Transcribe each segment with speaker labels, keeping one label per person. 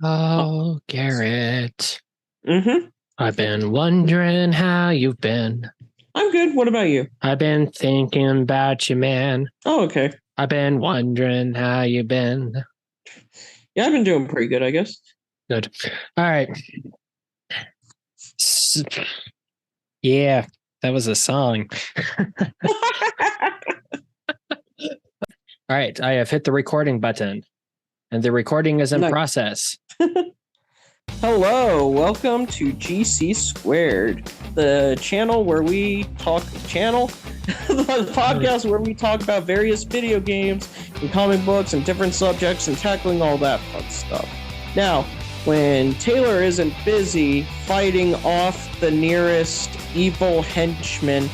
Speaker 1: Oh, Garrett.
Speaker 2: Mm-hmm.
Speaker 1: I've been wondering how you've been.
Speaker 2: I'm good. What about you?
Speaker 1: I've been thinking about you, man.
Speaker 2: Oh, okay.
Speaker 1: I've been wondering how you've been.
Speaker 2: Yeah, I've been doing pretty good, I guess.
Speaker 1: Good. All right. S- Yeah, that was a song. All right. I have hit the recording button, and the recording is in
Speaker 2: Nice.
Speaker 1: process.
Speaker 2: Hello, welcome to GC Squared, the channel where we talk the podcast where we talk about various video games and comic books and different subjects and tackling all that fun stuff. Now, when Taylor isn't busy fighting off the nearest evil henchman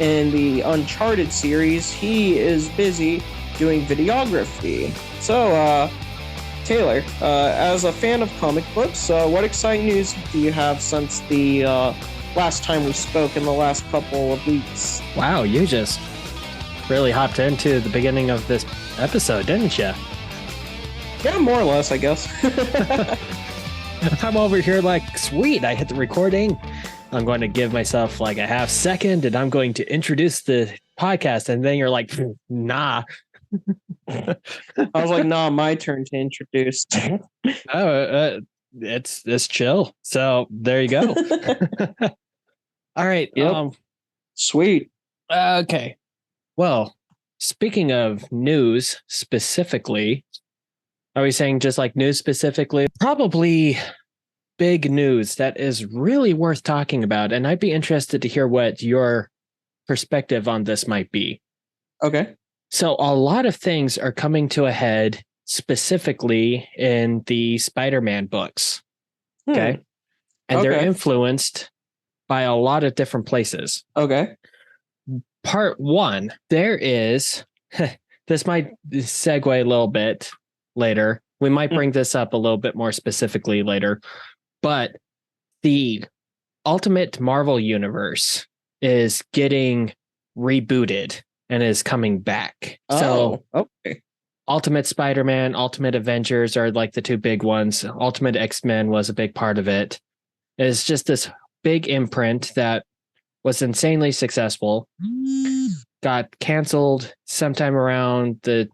Speaker 2: in the Uncharted series, he is busy doing videography. So, Taylor, as a fan of comic books, what exciting news do you have since the last time we spoke in the last couple of weeks?
Speaker 1: Wow, you just really hopped into the beginning of this episode, didn't you?
Speaker 2: Yeah, more or less, I guess.
Speaker 1: I'm over here like, sweet, I hit the recording. I'm going to give myself like a half second and I'm going to introduce the podcast. And then you're like, nah.
Speaker 2: I was like, nah, my turn to introduce.
Speaker 1: It's chill. So there you go. All right.
Speaker 2: Yep. Sweet.
Speaker 1: Okay. Well, speaking of news specifically, are we saying just like news specifically? Probably big news that is really worth talking about. And I'd be interested to hear what your perspective on this might be.
Speaker 2: Okay.
Speaker 1: So a lot of things are coming to a head specifically in the Spider-Man books. Okay. And they're influenced by a lot of different places.
Speaker 2: Okay.
Speaker 1: Part one, there is, this might segue a little bit later. We might bring this up a little bit more specifically later, but the Ultimate Marvel Universe is getting rebooted and is coming back. So,
Speaker 2: okay.
Speaker 1: Ultimate Spider-Man, Ultimate Avengers are like the two big ones. Ultimate X-Men was a big part of it. It's just this big imprint that was insanely successful. Got canceled sometime around the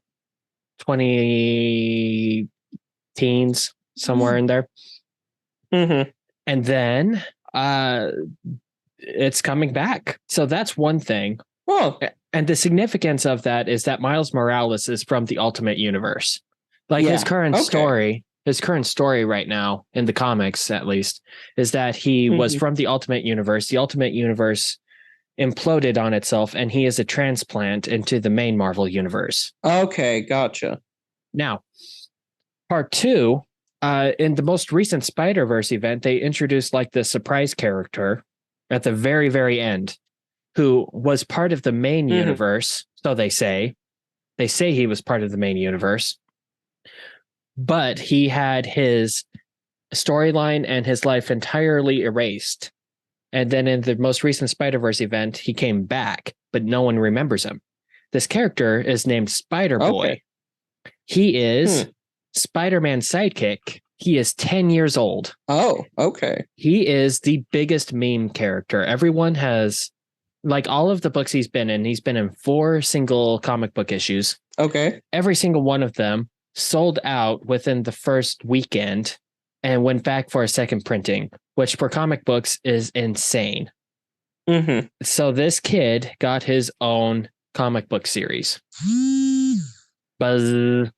Speaker 1: 20 teens, somewhere in there.
Speaker 2: Mm-hmm.
Speaker 1: And then it's coming back. So that's one thing.
Speaker 2: Oh.
Speaker 1: And the significance of that is that Miles Morales is from the Ultimate Universe. Like his current story right now in the comics, at least, is that he was from the Ultimate Universe. The Ultimate Universe imploded on itself, and he is a transplant into the main Marvel universe.
Speaker 2: Okay, gotcha.
Speaker 1: Now, part two, in the most recent Spider-Verse event, they introduced like the surprise character at the very, very end, who was part of the main universe. So they say he was part of the main universe, but he had his storyline and his life entirely erased. And then in the most recent Spider-Verse event, he came back, but no one remembers him. This character is named Spider-Boy.
Speaker 2: Okay.
Speaker 1: He is Spider-Man's sidekick. He is 10 years old.
Speaker 2: Oh, okay.
Speaker 1: He is the biggest meme character. Everyone has, like, all of the books he's been in 4 single comic book issues.
Speaker 2: Okay.
Speaker 1: Every single one of them sold out within the first weekend and went back for a second printing, which for comic books is insane.
Speaker 2: Mm-hmm.
Speaker 1: So this kid got his own comic book series. Buzz.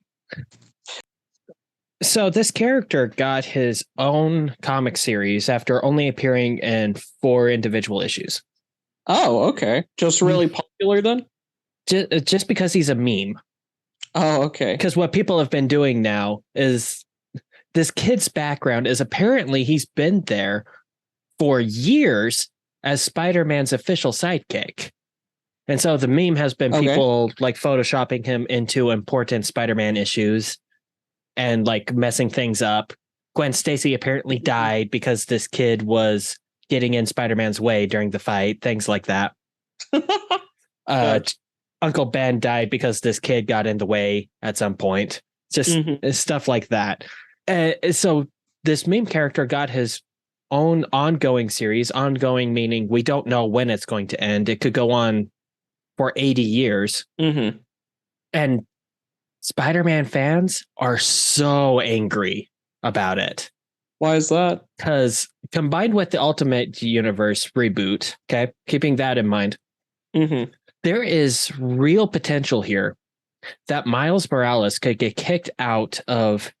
Speaker 1: So this character got his own comic series after only appearing in 4 individual issues.
Speaker 2: Oh, okay. Just really popular then?
Speaker 1: Just because he's a meme.
Speaker 2: Oh, okay.
Speaker 1: Because what people have been doing now is this kid's background is apparently he's been there for years as Spider-Man's official sidekick. And so the meme has been people like photoshopping him into important Spider-Man issues and like messing things up. Gwen Stacy apparently died because this kid was getting in Spider-Man's way during the fight, things like that. Uncle Ben died because this kid got in the way at some point. Just stuff like that. So this meme character got his own ongoing series. Ongoing meaning we don't know when it's going to end. It could go on for 80 years.
Speaker 2: Mm-hmm.
Speaker 1: And Spider-Man fans are so angry about it.
Speaker 2: Why is that?
Speaker 1: Because combined with the Ultimate Universe reboot, okay, keeping that in mind,
Speaker 2: Mm-hmm.
Speaker 1: there is real potential here that Miles Morales could get kicked out of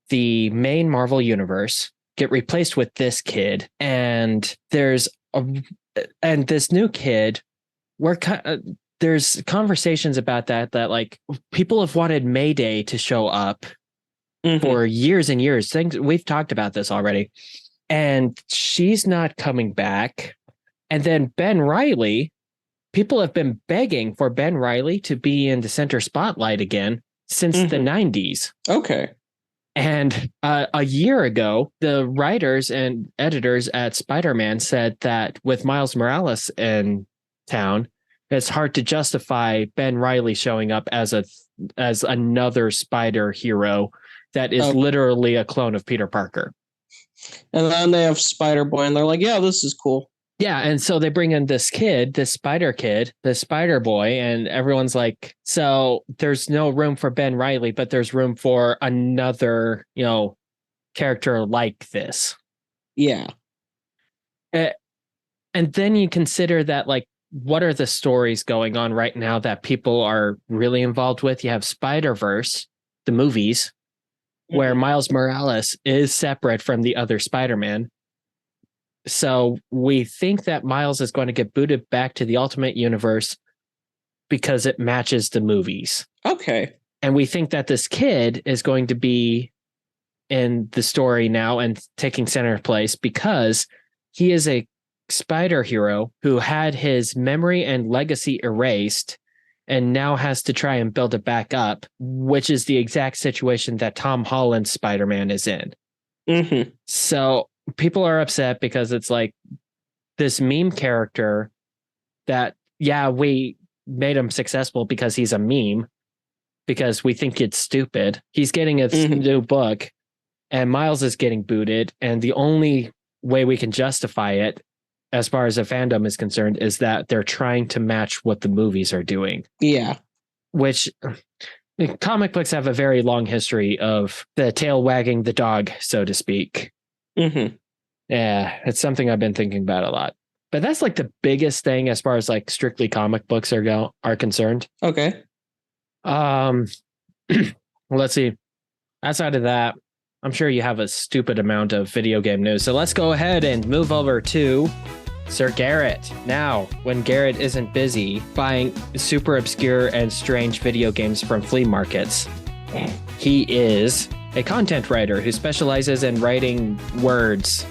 Speaker 1: the main Marvel universe, get replaced with this kid, and this new kid. There's conversations about that like people have wanted Mayday to show up for years and years. Things we've talked about this already, and she's not coming back. And then Ben Reilly, people have been begging for Ben Reilly to be in the center spotlight again since the 90s.
Speaker 2: Okay.
Speaker 1: And a year ago, the writers and editors at Spider-Man said that with Miles Morales in town, it's hard to justify Ben Reilly showing up as another Spider hero that is literally a clone of Peter Parker.
Speaker 2: And then they have Spider-Boy, and they're like, yeah, this is cool.
Speaker 1: Yeah, and so they bring in this kid, this Spider kid, the Spider Boy, and everyone's like, so there's no room for Ben Reilly, but there's room for another, character like this.
Speaker 2: Yeah.
Speaker 1: And then you consider that, like, what are the stories going on right now that people are really involved with? You have Spider-Verse, the movies, where Miles Morales is separate from the other Spider-Man. So we think that Miles is going to get booted back to the Ultimate Universe because it matches the movies.
Speaker 2: Okay.
Speaker 1: And we think that this kid is going to be in the story now and taking center place because he is a spider hero who had his memory and legacy erased and now has to try and build it back up, which is the exact situation that Tom Holland's Spider-Man is in.
Speaker 2: Mm-hmm.
Speaker 1: So people are upset because it's like this meme character that, yeah, we made him successful because he's a meme, because we think it's stupid. He's getting a new book and Miles is getting booted. And the only way we can justify it, as far as the fandom is concerned, is that they're trying to match what the movies are doing.
Speaker 2: Yeah.
Speaker 1: Which comic books have a very long history of the tail wagging the dog, so to speak.
Speaker 2: Mm-hmm.
Speaker 1: Yeah, it's something I've been thinking about a lot. But that's like the biggest thing as far as like strictly comic books are concerned.
Speaker 2: Okay.
Speaker 1: Well, let's see. Outside of that, I'm sure you have a stupid amount of video game news. So let's go ahead and move over to Sir Garrett. Now, when Garrett isn't busy buying super obscure and strange video games from flea markets, he is a content writer who specializes in writing words.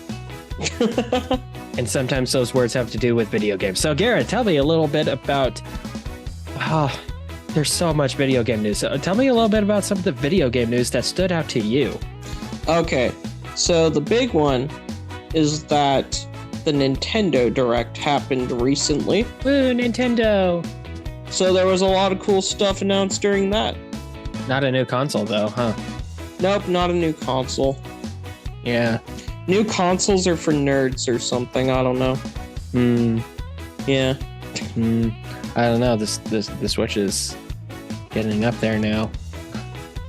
Speaker 1: And sometimes those words have to do with video games. So Garrett, tell me a little bit about... there's so much video game news. So tell me a little bit about some of the video game news that stood out to you.
Speaker 2: Okay, so the big one is that the Nintendo Direct happened recently.
Speaker 1: Woo, Nintendo!
Speaker 2: So there was a lot of cool stuff announced during that.
Speaker 1: Not a new console, though, huh?
Speaker 2: Nope, not a new console.
Speaker 1: Yeah.
Speaker 2: New consoles are for nerds or something, I don't know. Yeah.
Speaker 1: I don't know, the Switch is getting up there now.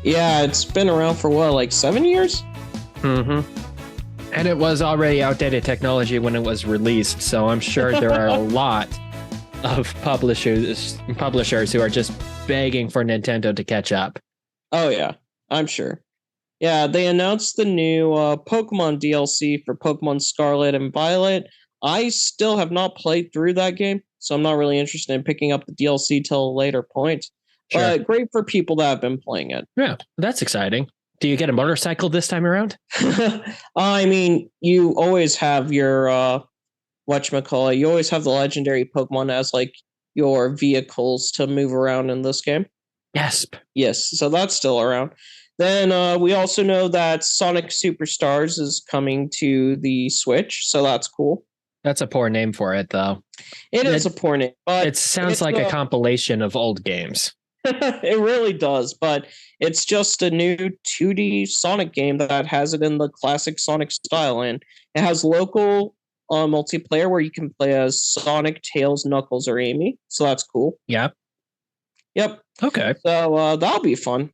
Speaker 2: Yeah, it's been around for what, like 7 years?
Speaker 1: And it was already outdated technology when it was released, so I'm sure there are a lot of publishers who are just begging for Nintendo to catch up.
Speaker 2: Oh yeah, I'm sure. Yeah, they announced the new Pokemon DLC for Pokemon Scarlet and Violet. I still have not played through that game, so I'm not really interested in picking up the DLC till a later point.
Speaker 1: Sure.
Speaker 2: But great for people that have been playing it.
Speaker 1: Yeah, that's exciting. Do you get a motorcycle this time around?
Speaker 2: I mean, you always have your whatchamacallit, you always have the legendary Pokemon as like your vehicles to move around in this game. Yes, so that's still around. Then we also know that Sonic Superstars is coming to the Switch, so that's cool.
Speaker 1: That's a poor name for it, though.
Speaker 2: It is a poor name, but
Speaker 1: it sounds like a compilation of old games.
Speaker 2: It really does, but it's just a new 2D Sonic game that has it in the classic Sonic style, and it has local multiplayer where you can play as Sonic, Tails, Knuckles, or Amy. So that's cool.
Speaker 1: Yeah.
Speaker 2: Yep.
Speaker 1: Okay.
Speaker 2: So that'll be fun.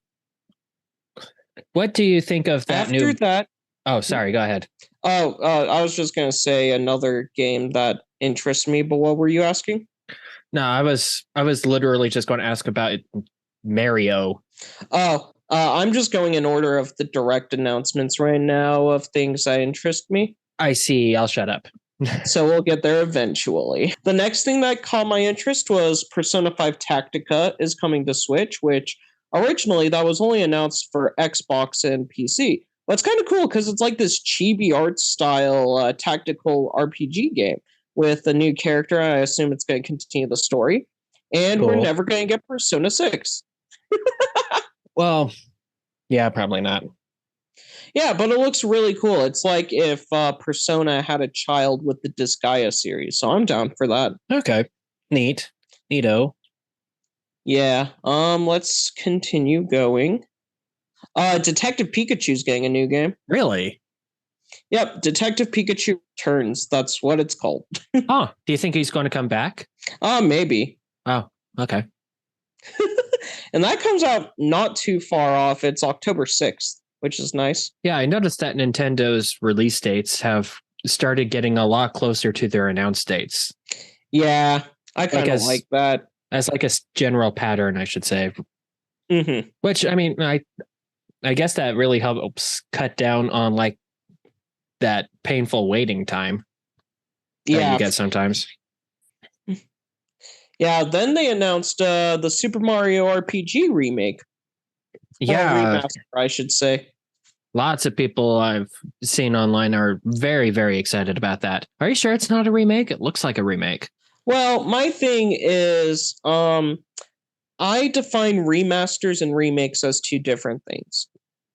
Speaker 1: What do you think of that
Speaker 2: After that,
Speaker 1: Oh, sorry. Go ahead.
Speaker 2: I was just gonna say another game that interests me. But what were you asking?
Speaker 1: No, I was literally just going to ask about Mario.
Speaker 2: I'm just going in order of the direct announcements right now of things that interest me.
Speaker 1: I see. I'll shut up.
Speaker 2: So we'll get there eventually. The next thing that caught my interest was Persona 5 Tactica is coming to Switch, which originally that was only announced for Xbox and PC. But it's kind of cool because it's like this chibi art style tactical RPG game with a new character. I assume it's going to continue the story. And we're
Speaker 1: Cool.
Speaker 2: never going to get Persona 6.
Speaker 1: Well, yeah, probably not.
Speaker 2: Yeah, but it looks really cool. It's like if Persona had a child with the Disgaea series, so I'm down for that.
Speaker 1: Okay. Neat. Neato.
Speaker 2: Yeah. Let's continue going. Detective Pikachu's getting a new game.
Speaker 1: Really?
Speaker 2: Yep, Detective Pikachu Returns. That's what it's called.
Speaker 1: Oh, do you think he's going to come back?
Speaker 2: Maybe.
Speaker 1: Oh, okay.
Speaker 2: And that comes out not too far off. It's October 6th, which is nice.
Speaker 1: Yeah, I noticed that Nintendo's release dates have started getting a lot closer to their announced dates.
Speaker 2: Yeah, I kind of like that.
Speaker 1: As like a general pattern, I should say.
Speaker 2: Mm-hmm.
Speaker 1: Which, I mean, I guess that really helps cut down on like that painful waiting time that you get sometimes.
Speaker 2: Yeah, then they announced the Super Mario RPG remake.
Speaker 1: Yeah.
Speaker 2: Remaster, I should say.
Speaker 1: Lots of people I've seen online are very, very excited about that. Are you sure it's not a remake? It looks like a remake.
Speaker 2: Well, my thing is, I define remasters and remakes as two different things.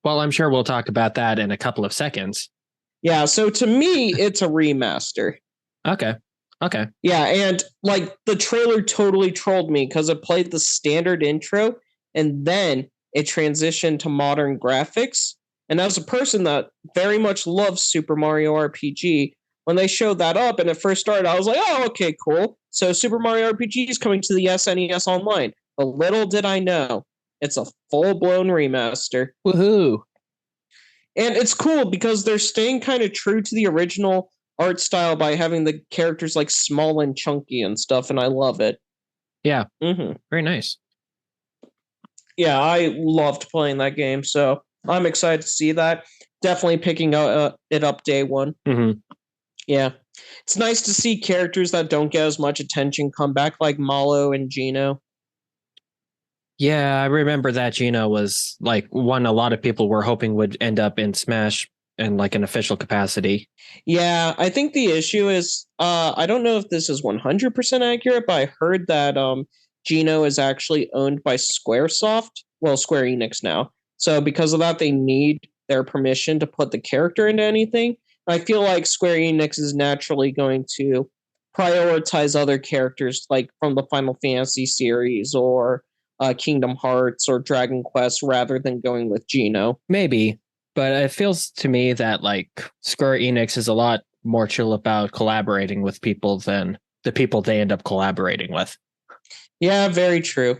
Speaker 1: Well, I'm sure we'll talk about that in a couple of seconds.
Speaker 2: Yeah, so to me, it's a remaster.
Speaker 1: Okay.
Speaker 2: Yeah, and like the trailer totally trolled me because it played the standard intro and then it transitioned to modern graphics. And as a person that very much loves Super Mario RPG, when they showed that up and it first started, I was like, oh, okay, cool. So Super Mario RPG is coming to the SNES Online. But little did I know, it's a full-blown remaster.
Speaker 1: Woohoo.
Speaker 2: And it's cool because they're staying kind of true to the original art style by having the characters like small and chunky and stuff, and I love it.
Speaker 1: Yeah.
Speaker 2: Mm-hmm.
Speaker 1: Very nice.
Speaker 2: Yeah, I loved playing that game, so I'm excited to see that. Definitely picking it up day one.
Speaker 1: Mm-hmm.
Speaker 2: Yeah. It's nice to see characters that don't get as much attention come back, like Malo and Gino.
Speaker 1: Yeah, I remember that Gino was like one a lot of people were hoping would end up in Smash in like an official capacity.
Speaker 2: Yeah, I think the issue is I don't know if this is 100% accurate, but I heard that Gino is actually owned by Squaresoft, well, Square Enix now. So because of that, they need their permission to put the character into anything. I feel like Square Enix is naturally going to prioritize other characters like from the Final Fantasy series or Kingdom Hearts or Dragon Quest rather than going with Gino.
Speaker 1: Maybe, but it feels to me that like Square Enix is a lot more chill about collaborating with people than the people they end up collaborating with.
Speaker 2: Yeah, very true.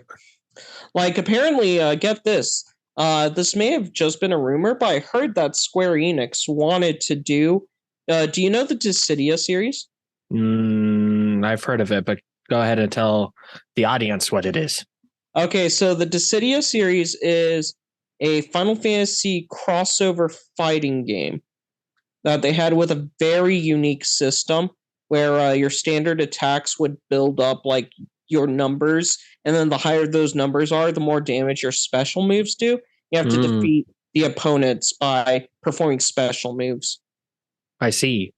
Speaker 2: Like apparently, get this. This may have just been a rumor, but I heard that Square Enix wanted to do. Do you know the Dissidia series?
Speaker 1: I've heard of it, but go ahead and tell the audience what it is.
Speaker 2: Okay, so the Dissidia series is a Final Fantasy crossover fighting game that they had with a very unique system where your standard attacks would build up like your numbers, and then the higher those numbers are, the more damage your special moves do. You have to defeat the opponents by performing special moves.
Speaker 1: I see.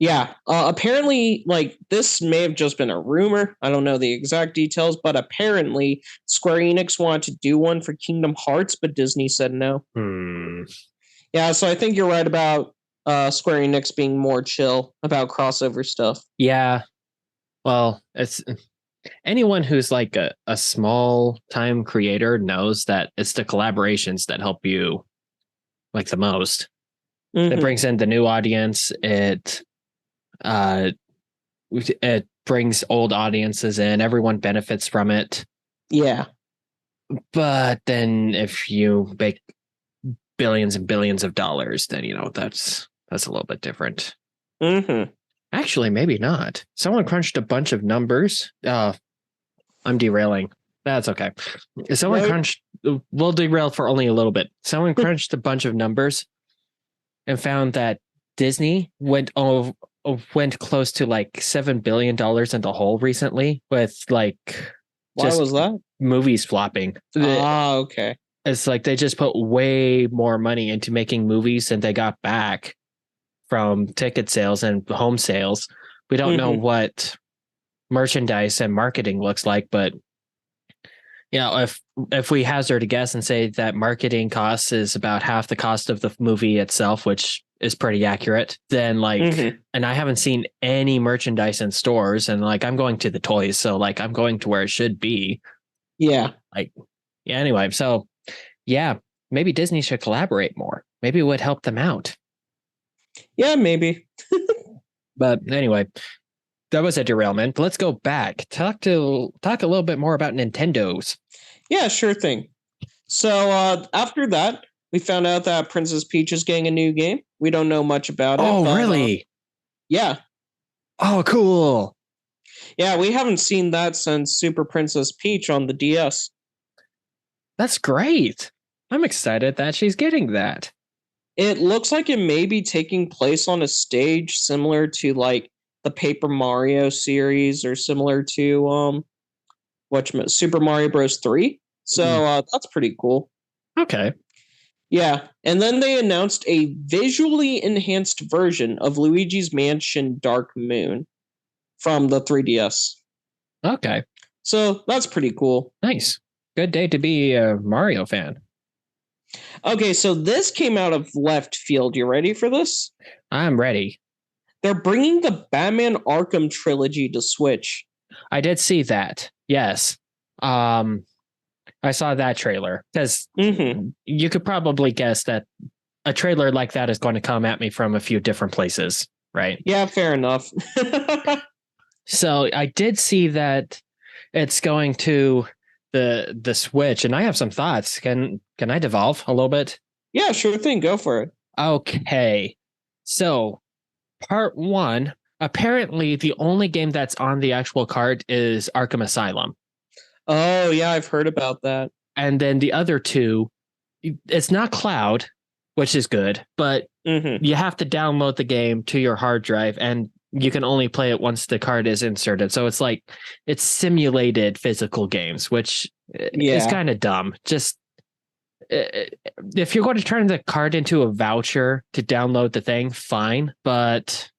Speaker 2: Yeah, apparently, like, this may have just been a rumor. I don't know the exact details, but apparently Square Enix wanted to do one for Kingdom Hearts, but Disney said no. Yeah, so I think you're right about Square Enix being more chill about crossover stuff.
Speaker 1: Yeah. Well, anyone who's like a small time creator knows that it's the collaborations that help you like the most. It brings in the new audience. It brings old audiences in. Everyone benefits from it.
Speaker 2: Yeah.
Speaker 1: But then if you make billions and billions of dollars, then that's a little bit different. Actually, maybe not. Someone crunched a bunch of numbers. I'm derailing. That's okay. We'll derail for only a little bit. Someone crunched a bunch of numbers and found that Disney went close to like $7 billion in the hole recently with like
Speaker 2: why was that?
Speaker 1: Movies flopping.
Speaker 2: Okay.
Speaker 1: It's like they just put way more money into making movies than they got back from ticket sales and home sales. We don't know what merchandise and marketing looks like, but if we hazard a guess and say that marketing costs is about half the cost of the movie itself, which is pretty accurate, then and I haven't seen any merchandise in stores, and like I'm going to the toys, so like I'm going to where it should be.
Speaker 2: Yeah.
Speaker 1: Anyway, so maybe Disney should collaborate more. Maybe it would help them out.
Speaker 2: Yeah, maybe.
Speaker 1: But anyway, that was a derailment. Let's go back. Talk a little bit more about Nintendo's.
Speaker 2: Yeah, sure thing. So after that, we found out that Princess Peach is getting a new game. We don't know much about it.
Speaker 1: Oh, really?
Speaker 2: Yeah.
Speaker 1: Oh, cool.
Speaker 2: Yeah, we haven't seen that since Super Princess Peach on the DS.
Speaker 1: That's great. I'm excited that she's getting that.
Speaker 2: It looks like it may be taking place on a stage similar to like the Paper Mario series or similar to Super Mario Bros. 3. So that's pretty cool.
Speaker 1: Okay.
Speaker 2: Yeah, and then they announced a visually enhanced version of Luigi's Mansion Dark Moon from the 3DS.
Speaker 1: Okay.
Speaker 2: So that's pretty cool.
Speaker 1: Nice. Good day to be a Mario fan.
Speaker 2: Okay, so this came out of left field. You ready for this?
Speaker 1: I'm ready.
Speaker 2: They're bringing the Batman Arkham trilogy to Switch.
Speaker 1: I did see that. Yes. I saw that trailer because you could probably guess that a trailer like that is going to come at me from a few different places, right?
Speaker 2: Yeah, fair enough.
Speaker 1: So I did see that it's going to the Switch, and I have some thoughts. Can I devolve a little bit?
Speaker 2: Yeah, sure thing. Go for it.
Speaker 1: Okay. So part 1, apparently the only game that's on the actual card is Arkham Asylum.
Speaker 2: Oh, yeah, I've heard about that.
Speaker 1: And then the other 2, it's not cloud, which is good, but you have to download the game to your hard drive, and you can only play it once the card is inserted. So it's like it's simulated physical games, which is kind of dumb. Just if you're going to turn the card into a voucher to download the thing, fine. But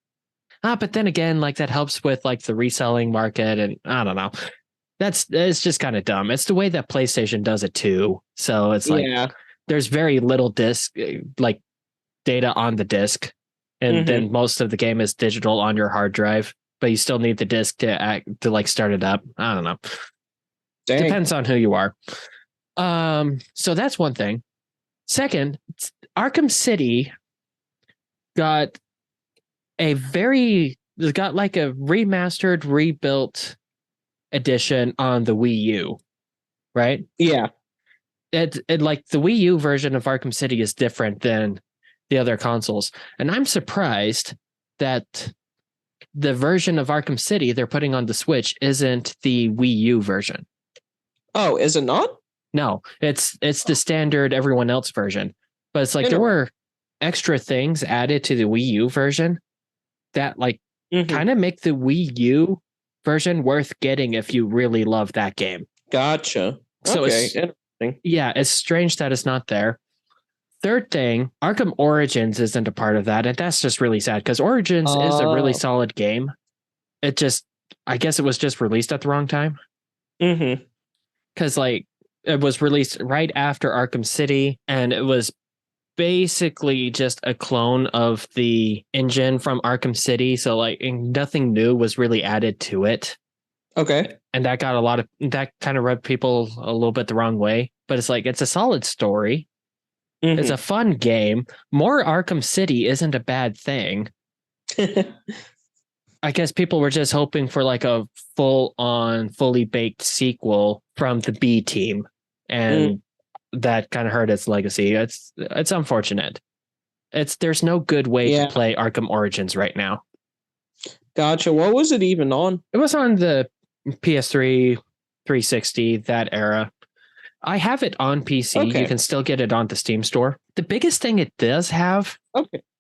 Speaker 1: then again, like that helps with like the reselling market, and I don't know. It's just kind of dumb. It's the way that PlayStation does it too. So it's like there's very little disk like data on the disc, and then most of the game is digital on your hard drive, but you still need the disc to like start it up. I don't know. Dang. Depends on who you are. So that's one thing. Second, Arkham City got like a remastered, rebuilt edition on the Wii U, right?
Speaker 2: Yeah.
Speaker 1: It like the Wii U version of Arkham City is different than the other consoles, and I'm surprised that the version of Arkham City they're putting on the Switch isn't the Wii U version.
Speaker 2: Oh, is it not?
Speaker 1: No, it's the standard everyone else version, but it's like there were extra things added to the Wii U version that like kind of make the Wii U version worth getting if you really love that game.
Speaker 2: Gotcha.
Speaker 1: So
Speaker 2: okay, interesting.
Speaker 1: Yeah, it's strange that it's not there. Third thing, Arkham Origins isn't a part of that, and that's just really sad because Origins is a really solid game. I guess it was just released at the wrong time. Because like it was released right after Arkham City, and it was basically just a clone of the engine from Arkham City. So like nothing new was really added to it.
Speaker 2: Okay.
Speaker 1: And that that kind of rubbed people a little bit the wrong way. But it's like, it's a solid story. It's a fun game. More Arkham City isn't a bad thing. I guess people were just hoping for like a fully baked sequel from the B team. And that kind of hurt its legacy. It's unfortunate. There's no good way to play Arkham Origins right now.
Speaker 2: Gotcha. What was it even on?
Speaker 1: It was on the PS3, 360, that era. I have it on PC. Okay. You can still get it on the Steam store. The biggest thing it does have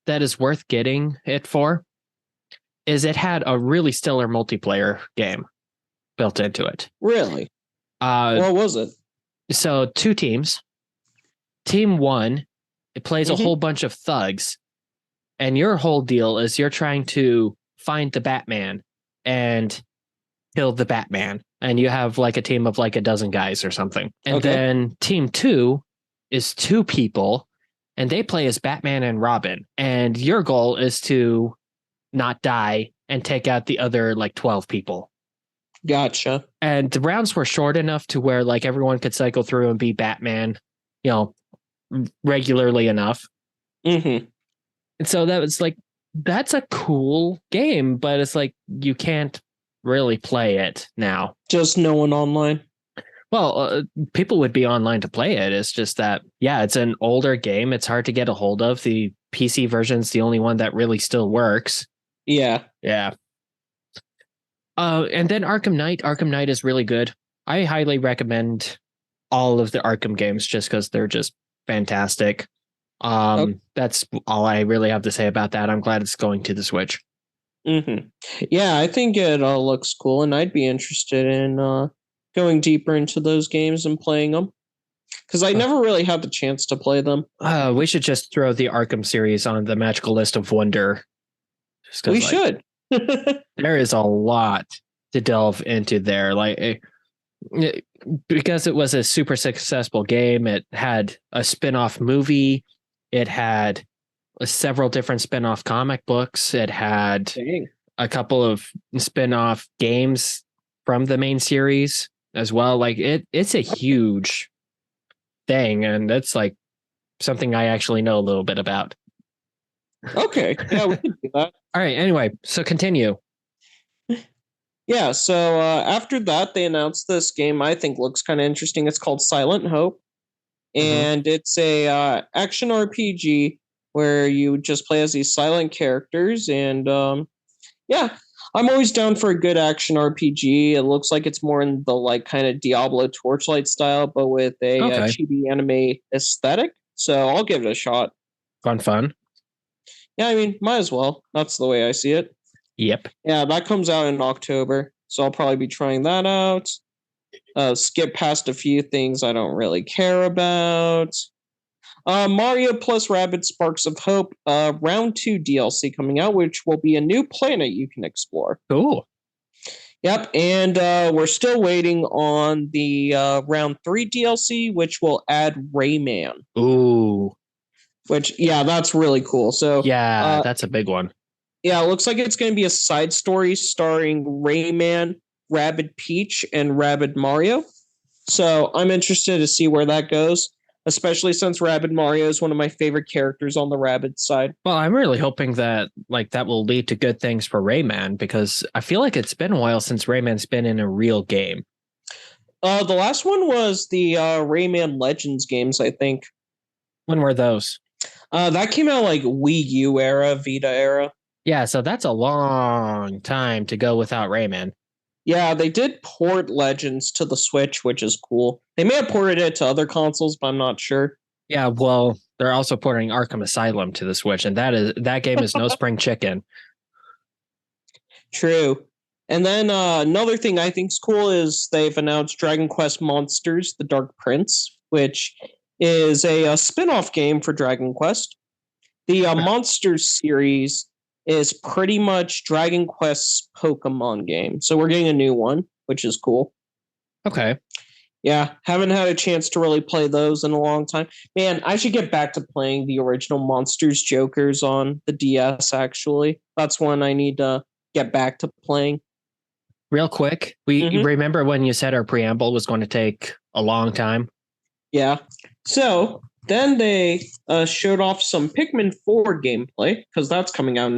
Speaker 1: that is worth getting it for is it had a really stellar multiplayer game built into it.
Speaker 2: Really? What was it?
Speaker 1: So 2 teams. Team 1, it plays a whole bunch of thugs. And your whole deal is you're trying to find the Batman and kill the Batman. And you have like a team of like a dozen guys or something. And then team 2 is 2 people and they play as Batman and Robin. And your goal is to not die and take out the other like 12 people.
Speaker 2: Gotcha.
Speaker 1: And the rounds were short enough to where like everyone could cycle through and be Batman, regularly enough. And so that was like, that's a cool game, but it's like, you can't really play it now.
Speaker 2: Just no one online.
Speaker 1: Well, people would be online to play it. It's just that, it's an older game. It's hard to get a hold of. The PC version's the only one that really still works.
Speaker 2: Yeah.
Speaker 1: And then Arkham Knight. Arkham Knight is really good. I highly recommend all of the Arkham games just because they're just fantastic. That's all I really have to say about that. I'm glad it's going to the Switch.
Speaker 2: Yeah, I think it looks cool, and I'd be interested in going deeper into those games and playing them because I never really had the chance to play them.
Speaker 1: We should just throw the Arkham series on the magical list of wonder.
Speaker 2: We should.
Speaker 1: There is a lot to delve into there. Because it was a super successful game, it had a spin-off movie. It had several different spin-off comic books. It had a couple of spin-off games from the main series as well. Like it's a huge thing, and it's like something I actually know a little bit about.
Speaker 2: Okay. Yeah, we can do that.
Speaker 1: All right. Anyway, so continue.
Speaker 2: Yeah, so after that, they announced this game I think looks kind of interesting. It's called Silent Hope. And it's a action RPG where you just play as these silent characters. And I'm always down for a good action RPG. It looks like it's more in the like kind of Diablo Torchlight style, but with a chibi anime aesthetic. So I'll give it a shot.
Speaker 1: Fun.
Speaker 2: Yeah, I mean, might as well. That's the way I see it.
Speaker 1: Yep.
Speaker 2: Yeah, that comes out in October. So I'll probably be trying that out. Skip past a few things I don't really care about. Mario plus Rabbids Sparks of Hope, round 2 DLC coming out, which will be a new planet you can explore.
Speaker 1: Cool.
Speaker 2: Yep, and we're still waiting on the round 3 DLC, which will add Rayman.
Speaker 1: Ooh.
Speaker 2: Which, that's really cool. So
Speaker 1: that's a big one.
Speaker 2: Yeah, it looks like it's going to be a side story starring Rayman, Rabid Peach, and Rabid Mario. So I'm interested to see where that goes, especially since Rabid Mario is one of my favorite characters on the Rabid side.
Speaker 1: Well, I'm really hoping that that will lead to good things for Rayman, because I feel like it's been a while since Rayman's been in a real game.
Speaker 2: The last one was the Rayman Legends games, I think.
Speaker 1: When were those?
Speaker 2: That came out like Wii U era, Vita era.
Speaker 1: Yeah, so that's a long time to go without Rayman.
Speaker 2: Yeah, they did port Legends to the Switch, which is cool. They may have ported it to other consoles, but I'm not sure.
Speaker 1: Yeah, well, they're also porting Arkham Asylum to the Switch, and that game is no spring chicken.
Speaker 2: True. And then another thing I think is cool is they've announced Dragon Quest Monsters: The Dark Prince, which is a spin-off game for Dragon Quest. The Monsters series is pretty much Dragon Quest's Pokemon game. So we're getting a new one, which is cool.
Speaker 1: Okay.
Speaker 2: Yeah, haven't had a chance to really play those in a long time. Man, I should get back to playing the original Monsters Jokers on the DS, actually. That's one I need to get back to playing.
Speaker 1: Real quick, you remember when you said our preamble was going to take a long time?
Speaker 2: Yeah. So then they showed off some Pikmin 4 gameplay because that's coming out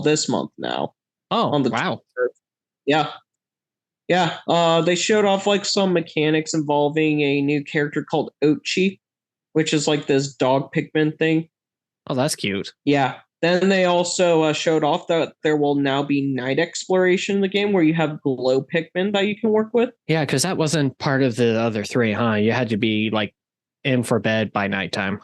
Speaker 2: this month now.
Speaker 1: Oh,
Speaker 2: on the
Speaker 1: wow.
Speaker 2: 23rd. Yeah. Yeah. They showed off like some mechanics involving a new character called Ochi, which is like this dog Pikmin thing.
Speaker 1: Oh, that's cute.
Speaker 2: Yeah. Then they also showed off that there will now be night exploration in the game where you have glow Pikmin that you can work with.
Speaker 1: Yeah, because that wasn't part of the other three, huh? You had to be like in for bed by nighttime.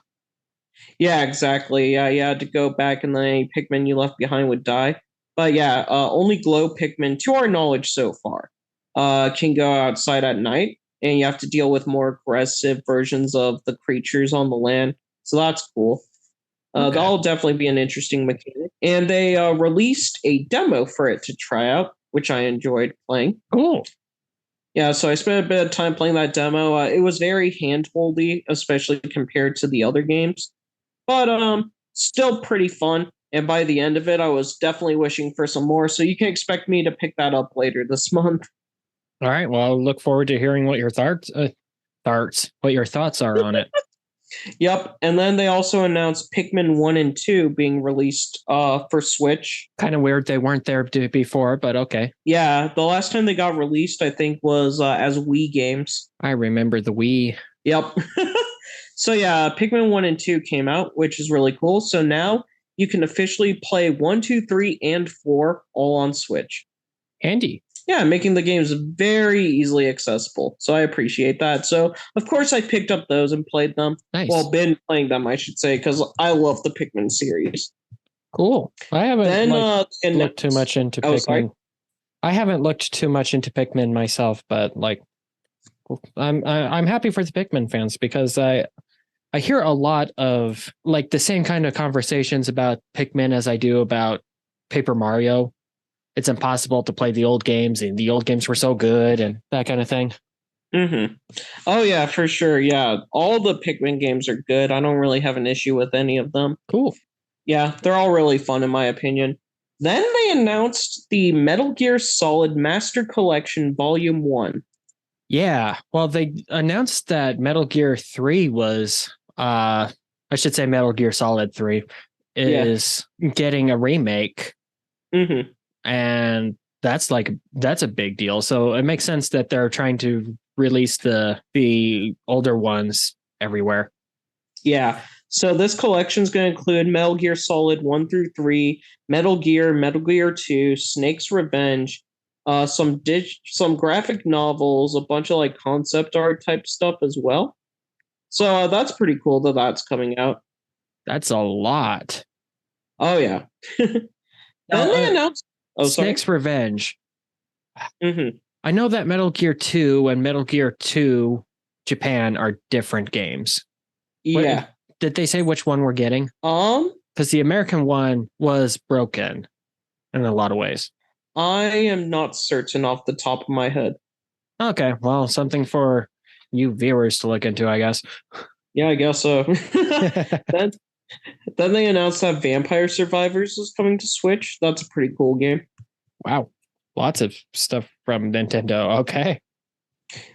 Speaker 2: Yeah, exactly. Yeah, you had to go back and then any Pikmin you left behind would die. But yeah, only glow Pikmin, to our knowledge so far, can go outside at night, and you have to deal with more aggressive versions of the creatures on the land. So that's cool.
Speaker 1: Okay.
Speaker 2: That'll definitely be an interesting mechanic. And they released a demo for it to try out, which I enjoyed playing.
Speaker 1: Cool.
Speaker 2: Yeah, so I spent a bit of time playing that demo. It was very handholdy, especially compared to the other games, but still pretty fun. And by the end of it, I was definitely wishing for some more. So you can expect me to pick that up later this month.
Speaker 1: All right. Well, I'll look forward to hearing what your thoughts are on it.
Speaker 2: Yep. And then they also announced Pikmin 1 and 2 being released for Switch.
Speaker 1: Kind of weird they weren't there before, but okay.
Speaker 2: Yeah, the last time they got released, I think, was as Wii games.
Speaker 1: I remember the Wii.
Speaker 2: Yep. So yeah, Pikmin 1 and 2 came out, which is really cool. So now you can officially play 1, 2, 3, and 4 all on Switch.
Speaker 1: Handy.
Speaker 2: Yeah, making the games very easily accessible. So I appreciate that. So of course I picked up those and played them.
Speaker 1: Nice.
Speaker 2: Well, been playing them, I should say, because I love the Pikmin series.
Speaker 1: Cool. I haven't looked too much into Pikmin. Sorry? I haven't looked too much into Pikmin myself, but like I'm happy for the Pikmin fans because I hear a lot of like the same kind of conversations about Pikmin as I do about Paper Mario. It's impossible to play the old games, and the old games were so good, and that kind of thing.
Speaker 2: Mm-hmm. Oh yeah, for sure. Yeah, all the Pikmin games are good. I don't really have an issue with any of them.
Speaker 1: Cool.
Speaker 2: Yeah, they're all really fun in my opinion. Then they announced the Metal Gear Solid Master Collection Volume 1.
Speaker 1: Yeah, well, they announced that Metal Gear 3 was, I should say Metal Gear Solid 3 is getting a remake.
Speaker 2: Mm-hmm.
Speaker 1: And that's a big deal. So it makes sense that they're trying to release the older ones everywhere. Yeah.
Speaker 2: So this collection is going to include Metal Gear Solid 1 through 3, Metal Gear 2, Snake's Revenge, some graphic novels, a bunch of like concept art type stuff as well. So that's pretty cool that that's coming out.
Speaker 1: That's a lot.
Speaker 2: Oh yeah. Then they announced
Speaker 1: Snake's Revenge.
Speaker 2: Mm-hmm.
Speaker 1: I know that Metal Gear 2 and Metal Gear 2 Japan are different games.
Speaker 2: Yeah.
Speaker 1: Did they say which one we're getting? Because the American one was broken in a lot of ways.
Speaker 2: I am not certain off the top of my head.
Speaker 1: Okay, well, something for you viewers to look into, I guess.
Speaker 2: Yeah, I guess so. Then they announced that Vampire Survivors is coming to Switch. That's a pretty cool game.
Speaker 1: Wow. Lots of stuff from Nintendo. Okay.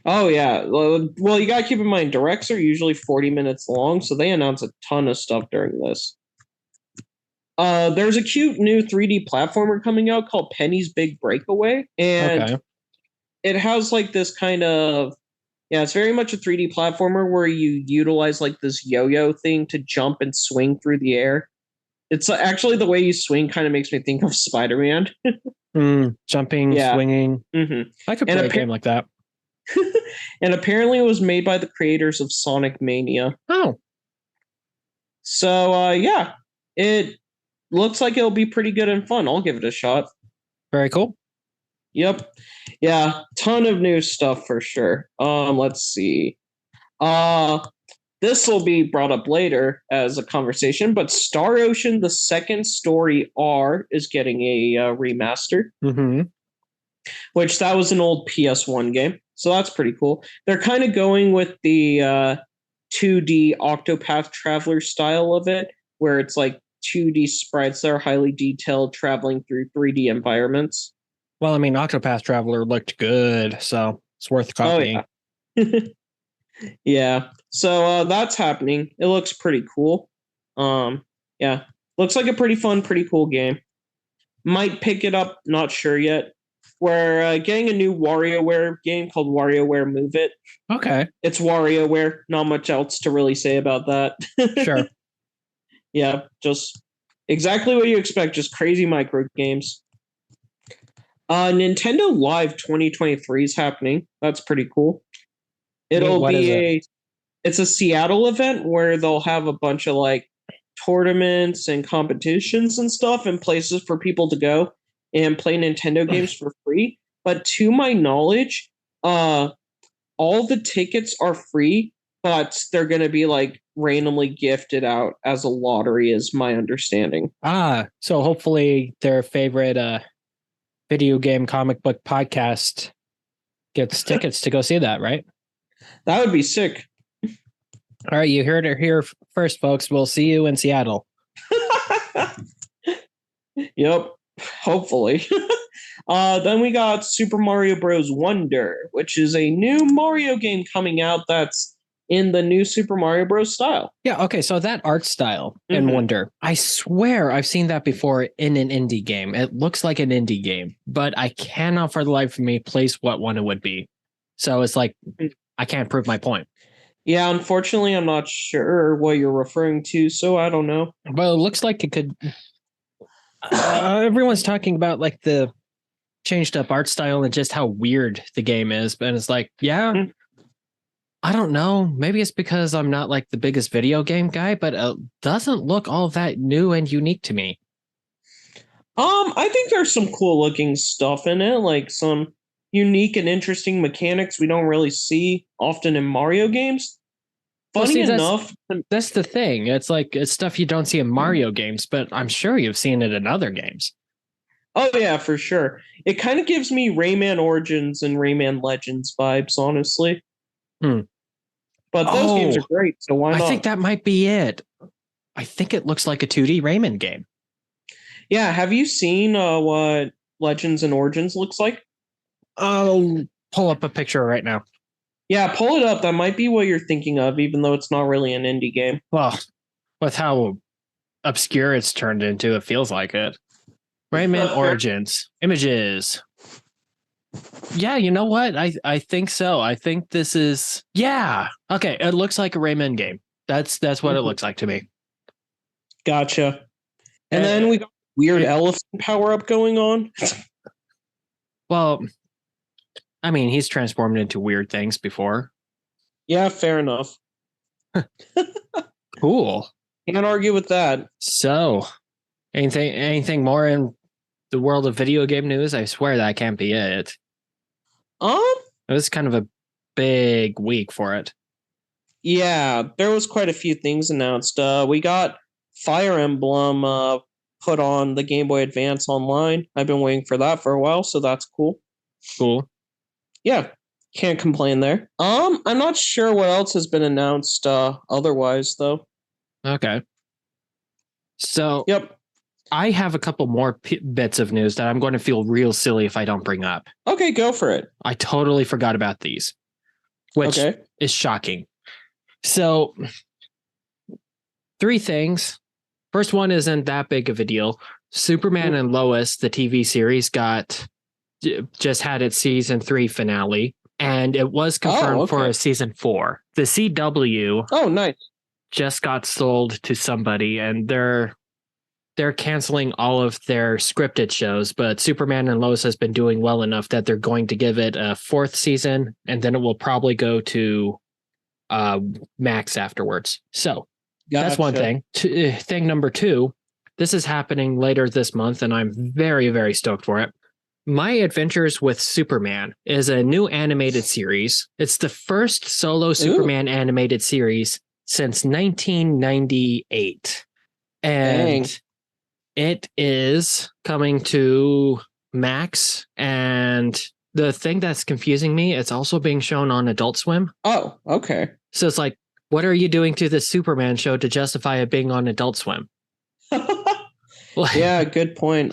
Speaker 2: Oh, yeah. Well, you got to keep in mind, directs are usually 40 minutes long, so they announce a ton of stuff during this. There's a cute new 3D platformer coming out called Penny's Big Breakaway. And it has like this kind of... Yeah, it's very much a 3D platformer where you utilize like this yo-yo thing to jump and swing through the air. It's actually the way you swing kind of makes me think of Spider-Man.
Speaker 1: Jumping, swinging.
Speaker 2: Mm-hmm.
Speaker 1: I could play a game like that.
Speaker 2: And apparently it was made by the creators of Sonic Mania.
Speaker 1: Oh.
Speaker 2: So, yeah, it looks like it'll be pretty good and fun. I'll give it a shot.
Speaker 1: Very cool.
Speaker 2: Yep. Yeah, ton of new stuff for sure. Let's see. This will be brought up later as a conversation, but Star Ocean: The Second Story R is getting a remaster.
Speaker 1: Mm-hmm.
Speaker 2: Which that was an old PS1 game, so that's pretty cool. They're kind of going with the 2D Octopath Traveler style of it, where it's like 2D sprites that are highly detailed, traveling through 3D environments.
Speaker 1: Well, I mean, Octopath Traveler looked good, so it's worth copying.
Speaker 2: Oh, yeah. Yeah. So that's happening. It looks pretty cool. Yeah. Looks like a pretty fun, pretty cool game. Might pick it up, not sure yet. We're getting a new WarioWare game called WarioWare Move It.
Speaker 1: Okay.
Speaker 2: It's WarioWare. Not much else to really say about that.
Speaker 1: Sure.
Speaker 2: Yeah, just exactly what you expect. Just crazy micro games. Nintendo Live 2023 is happening. That's pretty cool. It'll
Speaker 1: What is it?
Speaker 2: It's a Seattle event where they'll have a bunch of like tournaments and competitions and stuff and places for people to go and play Nintendo games for free. But to my knowledge, all the tickets are free, but they're going to be like randomly gifted out as a lottery, is my understanding.
Speaker 1: So hopefully their favorite video game comic book podcast gets tickets to go see that, right?
Speaker 2: That would be sick.
Speaker 1: All right, you heard it here first, folks. We'll see you in Seattle.
Speaker 2: Yep, hopefully. Then we got Super Mario Bros. Wonder, which is a new Mario game coming out that's in the new Super Mario Bros. Style.
Speaker 1: Yeah, okay, so that art style in Wonder, I swear I've seen that before in an indie game. It looks like an indie game, but I cannot for the life of me place what one it would be. So it's like, I can't prove my point.
Speaker 2: Yeah, unfortunately, I'm not sure what you're referring to, so I don't know.
Speaker 1: Well, it looks like it could. Everyone's talking about like the changed up art style and just how weird the game is, but it's like, yeah, I don't know. Maybe it's because I'm not like the biggest video game guy, but it doesn't look all that new and unique to me.
Speaker 2: I think there's some cool looking stuff in it, like some unique and interesting mechanics we don't really see often in Mario games. Funny enough,
Speaker 1: that's the thing. It's like it's stuff you don't see in Mario games, but I'm sure you've seen it in other games.
Speaker 2: Oh yeah, for sure. It kind of gives me Rayman Origins and Rayman Legends vibes, honestly. But those games are great, so why not?
Speaker 1: I think that might be it. I think it looks like a 2D Rayman game.
Speaker 2: Yeah, have you seen what Legends and Origins looks like?
Speaker 1: I'll pull up a picture right now.
Speaker 2: Yeah, pull it up. That might be what you're thinking of, even though it's not really an indie game.
Speaker 1: Well, with how obscure it's turned into, it feels like it. Rayman Origins. Images. Yeah, you know what? I think so. I think this is... Yeah. Okay, it looks like a Rayman game. That's what it looks like to me.
Speaker 2: Gotcha. And then we got weird elephant power-up going on.
Speaker 1: Well... I mean, he's transformed into weird things before.
Speaker 2: Yeah, fair enough.
Speaker 1: Cool.
Speaker 2: Can't argue with that.
Speaker 1: So, anything more in the world of video game news? I swear that can't be it. It was kind of a big week for it.
Speaker 2: Yeah, there was quite a few things announced. We got Fire Emblem put on the Game Boy Advance online. I've been waiting for that for a while, so that's cool.
Speaker 1: Cool.
Speaker 2: Yeah, can't complain there. I'm not sure what else has been announced otherwise though.
Speaker 1: Okay. So,
Speaker 2: yep.
Speaker 1: I have a couple more bits of news that I'm going to feel real silly if I don't bring up.
Speaker 2: Okay, go for it.
Speaker 1: I totally forgot about these, which is shocking. So, 3 things. First one isn't that big of a deal. Superman and Lois, the TV series, just had its season 3 finale, and it was confirmed for a season 4. The CW
Speaker 2: nice.
Speaker 1: just got sold to somebody, and they're canceling all of their scripted shows, but Superman and Lois has been doing well enough that they're going to give it a 4th season, and then it will probably go to Max afterwards. So that's one thing. Thing number 2, this is happening later this month, and I'm very, very stoked for it. My Adventures with Superman is a new animated series. It's the first solo Superman animated series since 1998. And it is coming to Max. And the thing that's confusing me, it's also being shown on Adult Swim.
Speaker 2: Oh, okay.
Speaker 1: So it's like, what are you doing to the Superman show to justify it being on Adult Swim?
Speaker 2: Yeah, good point.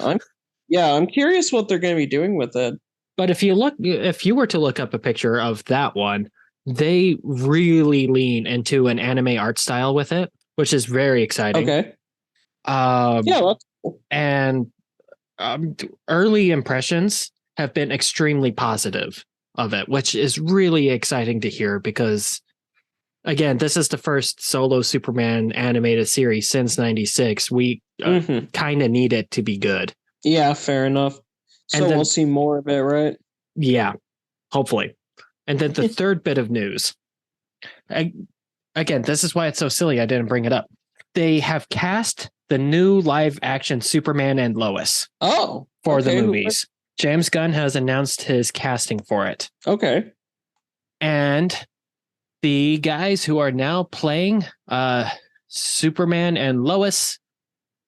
Speaker 2: Yeah, I'm curious what they're going to be doing with it.
Speaker 1: But if you were to look up a picture of that one, they really lean into an anime art style with it, which is very exciting.
Speaker 2: Okay.
Speaker 1: Yeah,
Speaker 2: that's cool.
Speaker 1: And early impressions have been extremely positive of it, which is really exciting to hear because, again, this is the first solo Superman animated series since '96. We kind of need it to be good.
Speaker 2: Yeah, fair enough. So we'll see more of it, right?
Speaker 1: Yeah, hopefully. And then the third bit of news. Again, this is why it's so silly I didn't bring it up. They have cast the new live action Superman and Lois. For the movies. James Gunn has announced his casting for it.
Speaker 2: Okay.
Speaker 1: And the guys who are now playing Superman and Lois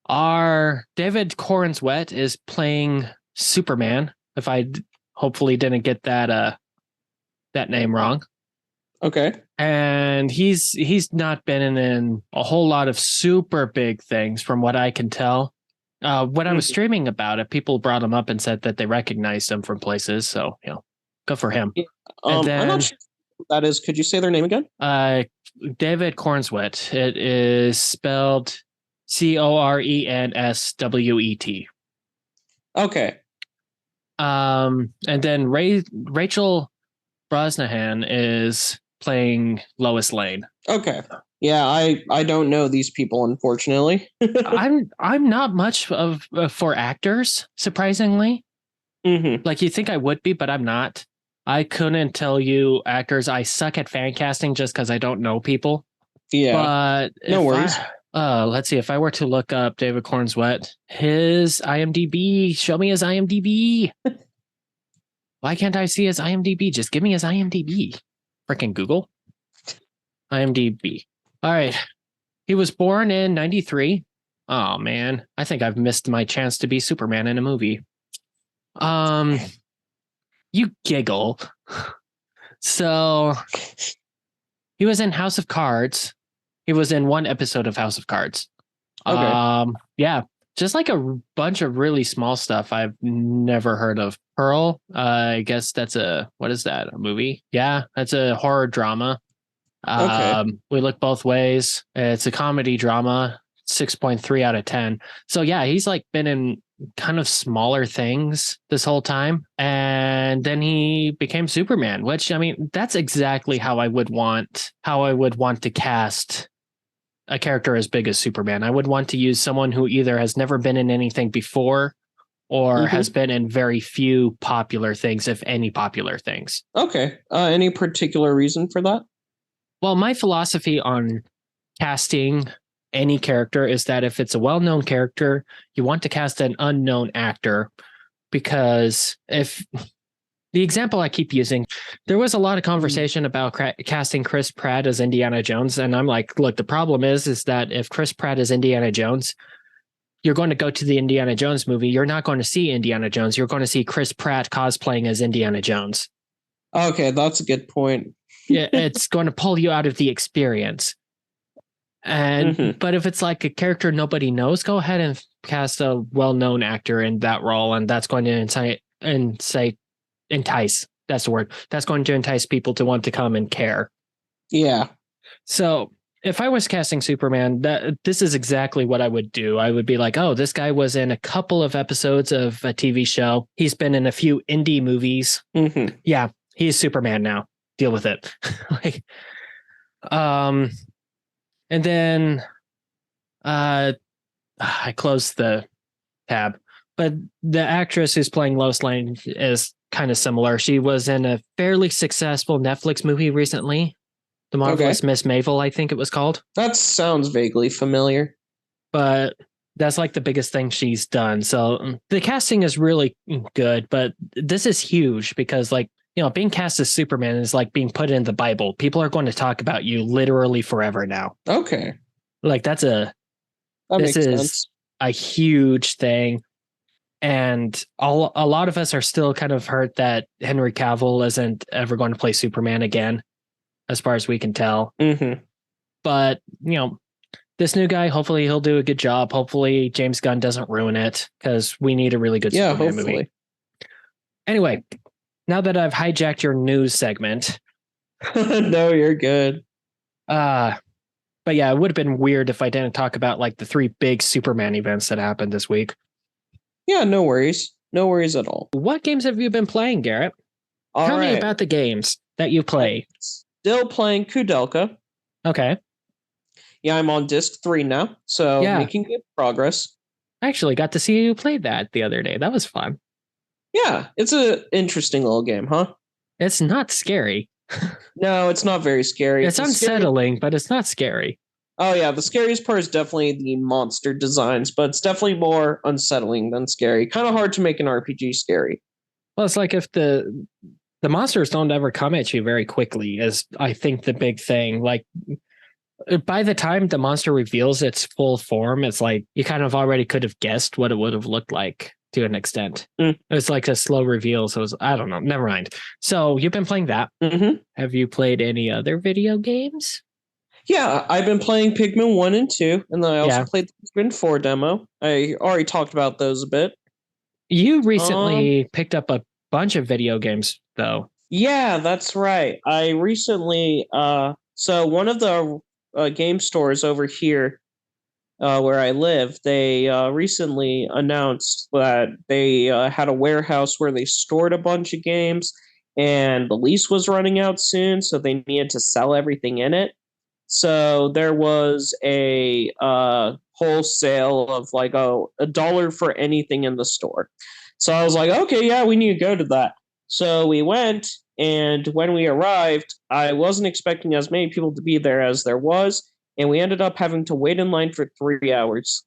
Speaker 1: are David Corenswet is playing Superman. If I hopefully didn't get that name wrong.
Speaker 2: Okay.
Speaker 1: And he's not been in a whole lot of super big things from what I can tell. When I was streaming about it, people brought him up and said that they recognized him from places. So, good for him.
Speaker 2: I'm not sure what that is. Could you say their name again?
Speaker 1: David Corenswet. It is spelled Corenswet.
Speaker 2: Okay.
Speaker 1: And then Rachel Brosnahan is playing Lois Lane.
Speaker 2: Okay. Yeah, I don't know these people, unfortunately.
Speaker 1: I'm not much of for actors, surprisingly. Like you think I would be, but I'm not. I couldn't tell you actors. I suck at fan casting just because I don't know people.
Speaker 2: Yeah,
Speaker 1: but
Speaker 2: no worries.
Speaker 1: Let's see. If I were to look up David Corenswet, his IMDb, show me his IMDb. Why can't I see his IMDb? Just give me his IMDb. Freaking Google. IMDb. All right. He was born in 93. Oh, man. I think I've missed my chance to be Superman in a movie. You giggle. So he was in House of Cards. He was in one episode of House of Cards.
Speaker 2: Okay.
Speaker 1: Yeah. Just like a bunch of really small stuff I've never heard of. Pearl, I guess what is that? A movie? Yeah, that's a horror drama.
Speaker 2: Okay.
Speaker 1: We Look Both Ways. It's a comedy drama, 6.3 out of 10. So yeah, he's like been in kind of smaller things this whole time. And then he became Superman, which, I mean, that's exactly how I would want to cast a character as big as Superman. I would want to use someone who either has never been in anything before or has been in very few popular things, if any popular things.
Speaker 2: Okay. Any particular reason for that?
Speaker 1: Well, my philosophy on casting any character is that if it's a well-known character, you want to cast an unknown actor, because if the example I keep using, there was a lot of conversation about casting Chris Pratt as Indiana Jones. And I'm like, look, the problem is that if Chris Pratt is Indiana Jones, you're going to go to the Indiana Jones movie. You're not going to see Indiana Jones. You're going to see Chris Pratt cosplaying as Indiana Jones.
Speaker 2: Okay, that's a good point.
Speaker 1: Yeah, it's going to pull you out of the experience. And but if it's like a character nobody knows, go ahead and cast a well-known actor in that role, and that's going to entice. That's the word. That's going to entice people to want to come and care.
Speaker 2: Yeah.
Speaker 1: So if I was casting Superman, this is exactly what I would do. I would be like, oh, this guy was in a couple of episodes of a TV show. He's been in a few indie movies. Yeah, he's Superman now. Deal with it. And then I closed the tab. But the actress who's playing Lois Lane is kind of similar. She was in a fairly successful Netflix movie recently. The Marvelous Miss Maisel, I think it was called.
Speaker 2: That sounds vaguely familiar.
Speaker 1: But that's like the biggest thing she's done. So the casting is really good, but this is huge because, like, being cast as Superman is like being put in the Bible. People are going to talk about you literally forever now.
Speaker 2: Okay.
Speaker 1: Like this is sense. A huge thing. And a lot of us are still kind of hurt that Henry Cavill isn't ever going to play Superman again, as far as we can tell. But, this new guy, hopefully he'll do a good job. Hopefully James Gunn doesn't ruin it because we need a really good Superman movie. Anyway, now that I've hijacked your news segment.
Speaker 2: No, you're good.
Speaker 1: But yeah, it would have been weird if I didn't talk about like the 3 big Superman events that happened this week.
Speaker 2: Yeah, no worries. No worries at all.
Speaker 1: What games have you been playing, Garrett? Tell me about the games that you play.
Speaker 2: I'm still playing Kudelka.
Speaker 1: Okay.
Speaker 2: Yeah, I'm on disc 3 now, so making good progress.
Speaker 1: I actually got to see you play that the other day. That was fun.
Speaker 2: Yeah, it's an interesting little game, huh?
Speaker 1: It's not scary.
Speaker 2: No, it's not very scary.
Speaker 1: It's unsettling, but it's not scary.
Speaker 2: Oh yeah, the scariest part is definitely the monster designs, but it's definitely more unsettling than scary. Kind of hard to make an RPG scary.
Speaker 1: Well, it's like if the monsters don't ever come at you very quickly is, I think, the big thing. Like, by the time the monster reveals its full form, it's like you kind of already could have guessed what it would have looked like to an extent. It's like a slow reveal. So I don't know. Never mind. So you've been playing that.
Speaker 2: Mm-hmm.
Speaker 1: Have you played any other video games?
Speaker 2: Yeah, I've been playing Pikmin 1 and 2, and then I also played the Pikmin 4 demo. I already talked about those a bit.
Speaker 1: You recently picked up a bunch of video games, though.
Speaker 2: Yeah, that's right. I recently, so one of the game stores over here where I live, they recently announced that they had a warehouse where they stored a bunch of games, and the lease was running out soon, so they needed to sell everything in it. So there was a wholesale of like $1 for anything in the store. So I was like, okay, yeah, we need to go to that. So we went, and when we arrived, I wasn't expecting as many people to be there as there was, and we ended up having to wait in line for 3 hours.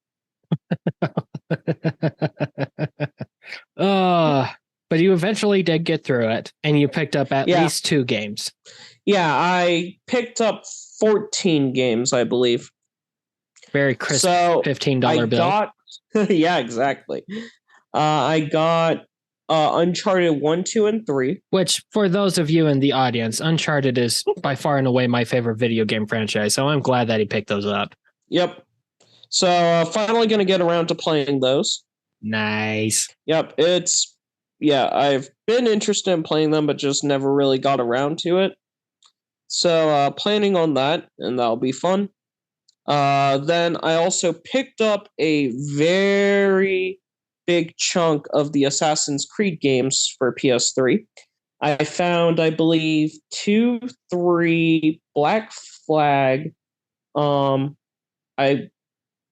Speaker 1: But you eventually did get through it, and you picked up at least 2 games.
Speaker 2: Yeah, I picked up 14 games, I believe.
Speaker 1: Very crisp $15 bill.
Speaker 2: Yeah, exactly. I got Uncharted 1, 2, and 3.
Speaker 1: Which, for those of you in the audience, Uncharted is by far and away my favorite video game franchise, so I'm glad that he picked those up.
Speaker 2: Yep. So, finally going to get around to playing those.
Speaker 1: Nice.
Speaker 2: Yep, I've been interested in playing them, but just never really got around to it. So, planning on that, and that'll be fun. Then I also picked up a very big chunk of the Assassin's Creed games for PS3. I found, I believe, 2, 3 Black Flag.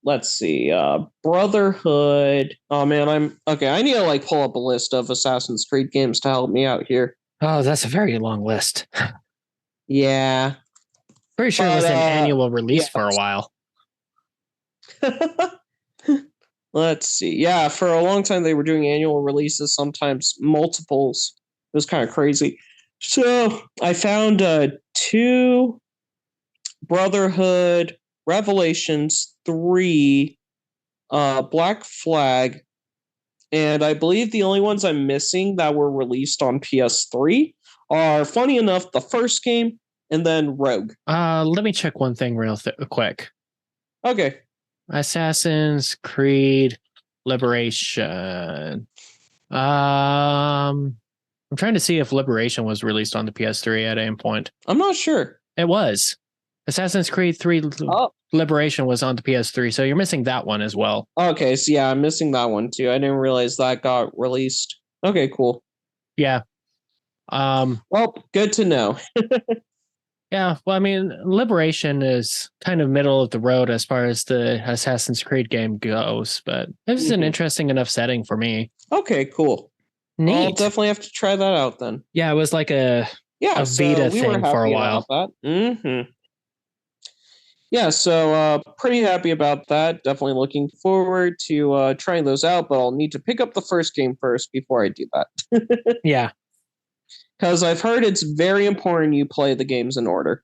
Speaker 2: Let's see, Brotherhood. Oh man, I need to pull up a list of Assassin's Creed games to help me out here.
Speaker 1: Oh, that's a very long list.
Speaker 2: Yeah.
Speaker 1: Pretty sure it was an annual release for a while.
Speaker 2: Let's see. Yeah, for a long time they were doing annual releases, sometimes multiples. It was kind of crazy. So I found 2 Brotherhood, Revelations, 3 Black Flag, and I believe the only ones I'm missing that were released on PS3 are, funny enough, the first game and then Rogue.
Speaker 1: Let me check one thing real quick.
Speaker 2: Okay.
Speaker 1: Assassin's Creed Liberation. I'm trying to see if Liberation was released on the PS3 at any point.
Speaker 2: I'm not sure.
Speaker 1: It was. Assassin's Creed 3 Liberation was on the PS3, so you're missing that one as well.
Speaker 2: Okay, so yeah, I'm missing that one too. I didn't realize that got released. Okay, cool.
Speaker 1: Yeah.
Speaker 2: Well, good to know.
Speaker 1: Yeah, well, I mean, Liberation is kind of middle of the road as far as the Assassin's Creed game goes, but this is an interesting enough setting for me.
Speaker 2: Okay, cool.
Speaker 1: Neat.
Speaker 2: I'll definitely have to try that out then.
Speaker 1: Yeah, it was like a Vita thing for a while.
Speaker 2: Mm-hmm. Yeah, so pretty happy about that. Definitely looking forward to trying those out, but I'll need to pick up the first game first before I do that.
Speaker 1: Yeah.
Speaker 2: Because I've heard it's very important you play the games in order.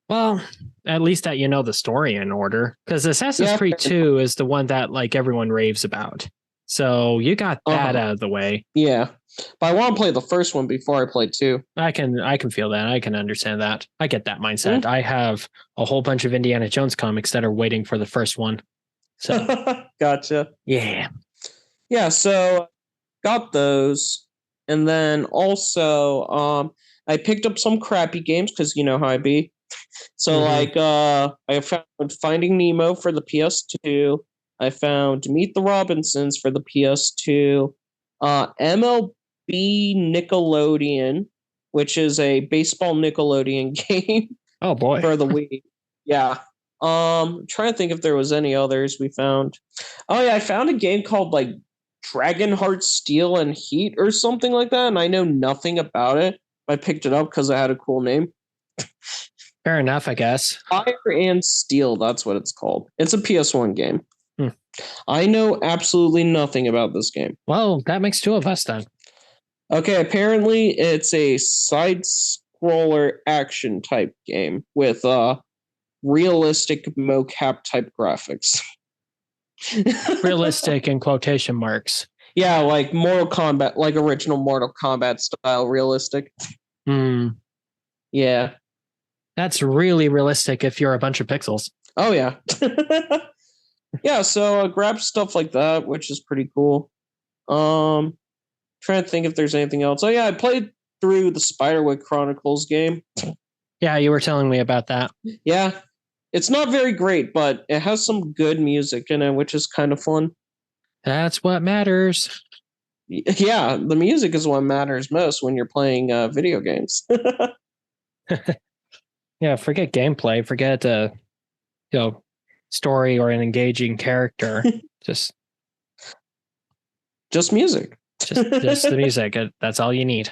Speaker 1: Well, at least that you know the story in order. Because Assassin's Creed 2 is the one that everyone raves about. So you got that out of the way.
Speaker 2: Yeah. But I want to play the first one before I play 2.
Speaker 1: I can feel that. I can understand that. I get that mindset. I have a whole bunch of Indiana Jones comics that are waiting for the first one. So
Speaker 2: Gotcha.
Speaker 1: yeah.
Speaker 2: Yeah, so got those. And then also I picked up some crappy games because you know how I be. So I found Finding Nemo for the PS2. I found Meet the Robinsons for the PS2. MLB Nickelodeon, which is a baseball Nickelodeon game.
Speaker 1: Oh boy.
Speaker 2: For the Wii. Yeah. I'm trying to think if there was any others we found. Oh yeah, I found a game called like Dragonheart Steel and Heat or something like that, and I know nothing about it. I picked it up because it had a cool name.
Speaker 1: Fair enough, I guess.
Speaker 2: Fire and Steel, that's what it's called. It's a PS1 game. I know absolutely nothing about this game.
Speaker 1: Well, that makes 2 of us then.
Speaker 2: Okay, apparently it's a side scroller action type game with realistic mocap type graphics.
Speaker 1: Realistic in quotation marks.
Speaker 2: Yeah, like Mortal Kombat, like original Mortal Kombat style realistic. Yeah.
Speaker 1: That's really realistic if you're a bunch of pixels.
Speaker 2: Oh yeah. Yeah, so grab stuff like that, which is pretty cool. Trying to think if there's anything else. Oh yeah, I played through the Spiderwick Chronicles game.
Speaker 1: Yeah, you were telling me about that.
Speaker 2: Yeah. It's not very great, but it has some good music in it, which is kind of fun.
Speaker 1: That's what matters.
Speaker 2: Yeah, the music is what matters most when you're playing video games.
Speaker 1: Yeah, forget gameplay, forget story or an engaging character. just
Speaker 2: music.
Speaker 1: just the music. That's all you need.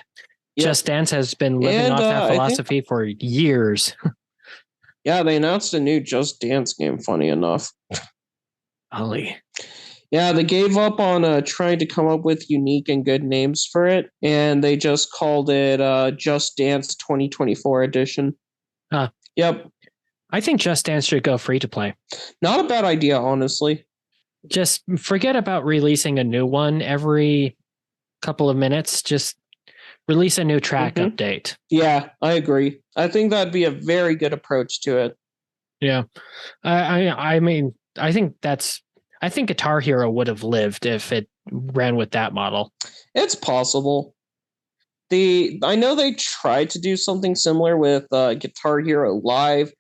Speaker 1: Yep. Just Dance has been living off that philosophy for years.
Speaker 2: Yeah, they announced a new Just Dance game, funny enough.
Speaker 1: Ollie.
Speaker 2: Yeah, they gave up on trying to come up with unique and good names for it, and they just called it Just Dance 2024 edition. Yep.
Speaker 1: I think Just Dance should go free to play.
Speaker 2: Not a bad idea, honestly.
Speaker 1: Just forget about releasing a new one every couple of minutes. Just release a new track update.
Speaker 2: Yeah, I agree. I think that'd be a very good approach to it.
Speaker 1: Yeah. I mean, I think Guitar Hero would have lived if it ran with that model.
Speaker 2: It's possible. I know they tried to do something similar with Guitar Hero Live,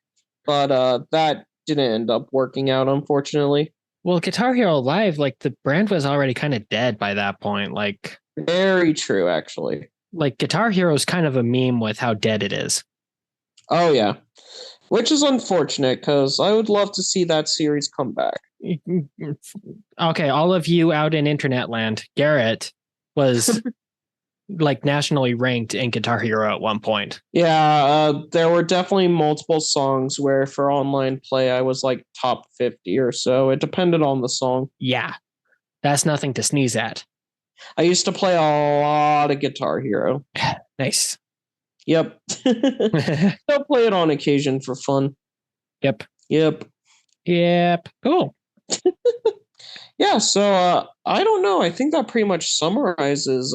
Speaker 2: but that didn't end up working out, unfortunately.
Speaker 1: Well, Guitar Hero Live, like the brand was already kind of dead by that point. Like,
Speaker 2: very true, actually.
Speaker 1: Like Guitar Hero is kind of a meme with how dead it is.
Speaker 2: Oh yeah, which is unfortunate because I would love to see that series come back.
Speaker 1: Okay, all of you out in internet land, Garrett was like nationally ranked in Guitar Hero at one point.
Speaker 2: Yeah, there were definitely multiple songs where for online play I was like top 50 or so. It depended on the song.
Speaker 1: Yeah, that's nothing to sneeze at.
Speaker 2: I used to play a lot of Guitar Hero.
Speaker 1: Nice.
Speaker 2: Yep. I'll play it on occasion for fun.
Speaker 1: Yep. Cool.
Speaker 2: Yeah, so I don't know. I think that pretty much summarizes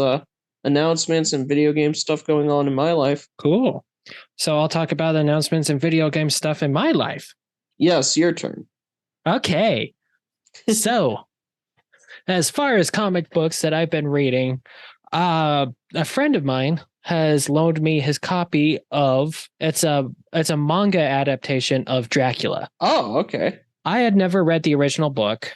Speaker 2: announcements and video game stuff going on in my life.
Speaker 1: Cool. So I'll talk about announcements and video game stuff in my life.
Speaker 2: Yes, your turn.
Speaker 1: Okay. So, as far as comic books that I've been reading, a friend of mine has loaned me his copy of it's a manga adaptation of Dracula.
Speaker 2: Oh, okay.
Speaker 1: I had never read the original book,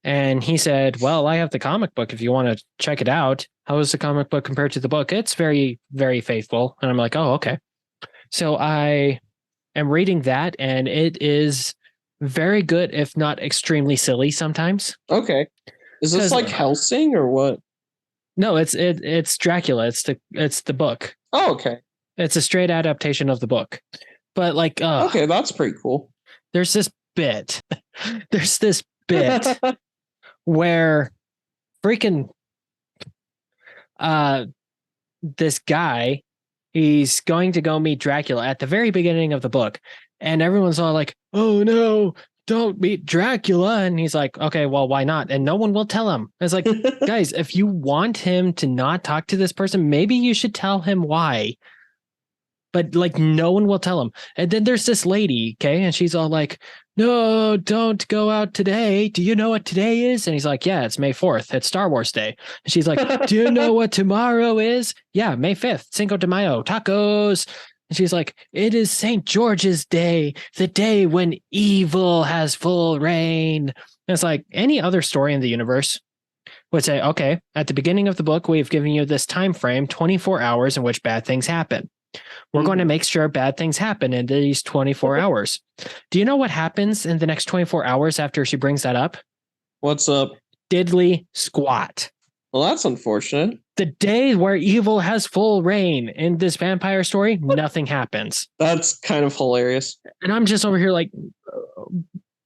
Speaker 1: and he said, "Well, I have the comic book if you want to check it out. How is the comic book compared to the book? It's very, very faithful." And I'm like, "Oh, okay." So I am reading that, and it is very good, if not extremely silly sometimes.
Speaker 2: Okay. Is this like Hellsing or what?
Speaker 1: No, it's Dracula. It's the book.
Speaker 2: Oh, okay.
Speaker 1: It's a straight adaptation of the book. But like
Speaker 2: okay, that's pretty cool.
Speaker 1: There's this bit where freaking this guy, he's going to go meet Dracula at the very beginning of the book, and everyone's all like, "Oh no, don't meet Dracula. And he's like, okay, well, why not? And no one will tell him. It's like, guys, if you want him to not talk to this person, maybe you should tell him why. But like, no one will tell him. And then there's this lady, okay, and she's all like, no, don't go out today. Do you know what today is? And he's like, yeah, it's May 4th. It's Star Wars Day. And she's like, do you know what tomorrow is? Yeah, May 5th, Cinco de Mayo, tacos. And she's like, it is St. George's Day, the day when evil has full reign. And it's like any other story in the universe would say, okay, at the beginning of the book, we've given you this time frame, 24 hours in which bad things happen. We're going to make sure bad things happen in these 24 hours. Do you know what happens in the next 24 hours after she brings that up?
Speaker 2: What's up?
Speaker 1: Diddly squat.
Speaker 2: Well, that's unfortunate.
Speaker 1: The day where evil has full reign in this vampire story, nothing happens.
Speaker 2: That's kind of hilarious.
Speaker 1: And I'm just over here like,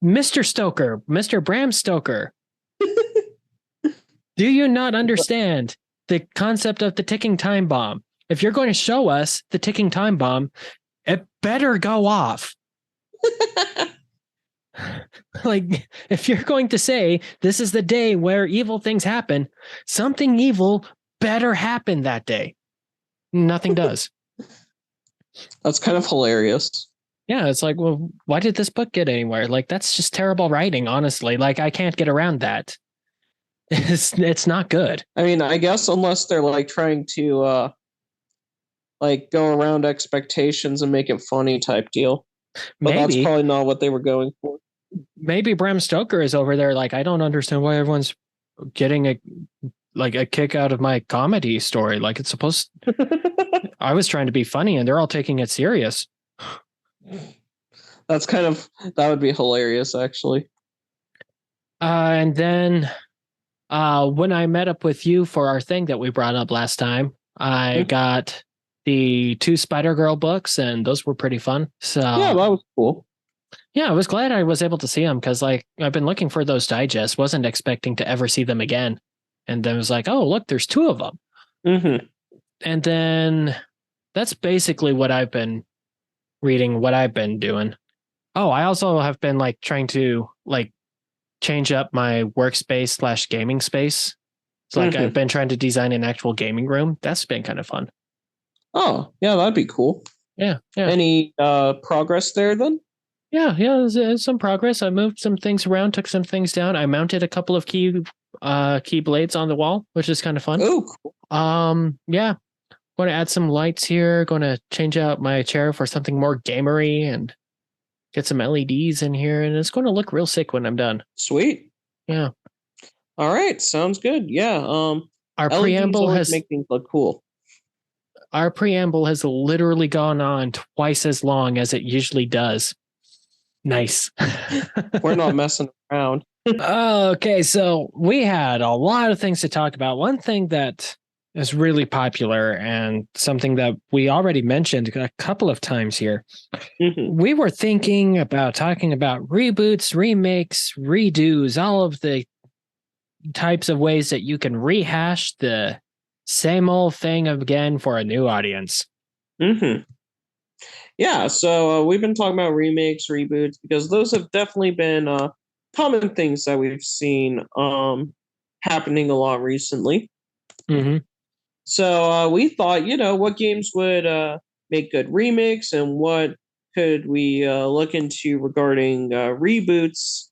Speaker 1: Mr. Stoker, Mr. Bram Stoker. Do you not understand the concept of the ticking time bomb? If you're going to show us the ticking time bomb, it better go off. Like, if you're going to say this is the day where evil things happen, something evil better happen that day. Nothing does.
Speaker 2: That's kind of hilarious.
Speaker 1: Yeah, it's like, well, why did this book get anywhere? Like, that's just terrible writing, honestly. Like, I can't get around that. It's not good.
Speaker 2: I mean, I guess unless they're like trying to like go around expectations and make it funny type deal. But that's probably not what they were going for.
Speaker 1: Maybe Bram Stoker is over there like, I don't understand why everyone's getting a kick out of my comedy story. Like, it's supposed I was trying to be funny and they're all taking it serious.
Speaker 2: That would be hilarious, actually.
Speaker 1: And then when I met up with you for our thing that we brought up last time, I got the 2 Spider-Girl books, and those were pretty fun. So
Speaker 2: yeah, that was cool.
Speaker 1: Yeah, I was glad I was able to see them because, like, I've been looking for those digests, wasn't expecting to ever see them again, and then it was like, oh, look, there's 2 of them.
Speaker 2: Mm-hmm.
Speaker 1: And then that's basically what I've been reading, what I've been doing. Oh, I also have been like trying to like change up my workspace / gaming space. So like I've been trying to design an actual gaming room. That's been kind of fun.
Speaker 2: Oh, yeah, that'd be cool.
Speaker 1: Yeah.
Speaker 2: Any progress there then?
Speaker 1: Yeah, there's some progress. I moved some things around, took some things down. I mounted a couple of key blades on the wall, which is kind of fun.
Speaker 2: Oh, cool.
Speaker 1: Yeah. Going to add some lights here. Going to change out my chair for something more gamery and get some LEDs in here, and it's going to look real sick when I'm done.
Speaker 2: Sweet.
Speaker 1: Yeah.
Speaker 2: All right, sounds good. Yeah.
Speaker 1: Our
Speaker 2: LEDs
Speaker 1: preamble has
Speaker 2: make things look cool.
Speaker 1: Our preamble has literally gone on twice as long as it usually does. Nice.
Speaker 2: We're not messing around.
Speaker 1: Okay, so we had a lot of things to talk about. One thing that is really popular and something that we already mentioned a couple of times here. We were thinking about talking about reboots, remakes, redos, all of the types of ways that you can rehash the same old thing again for a new audience.
Speaker 2: Yeah, so we've been talking about remakes, reboots, because those have definitely been common things that we've seen happening a lot recently. So we thought, what games would make good remakes and what could we look into regarding reboots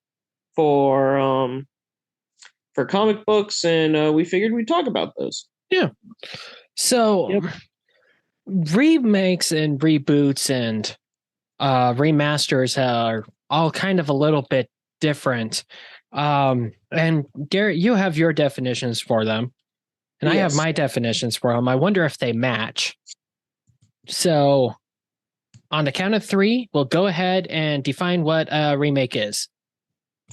Speaker 2: for comic books, and we figured we'd talk about those.
Speaker 1: Yeah. So remakes and reboots and remasters are all kind of a little bit different. And Garrett, you have your definitions for them. And I have my definitions for them. I wonder if they match. So on the count of 3, we'll go ahead and define what a remake is.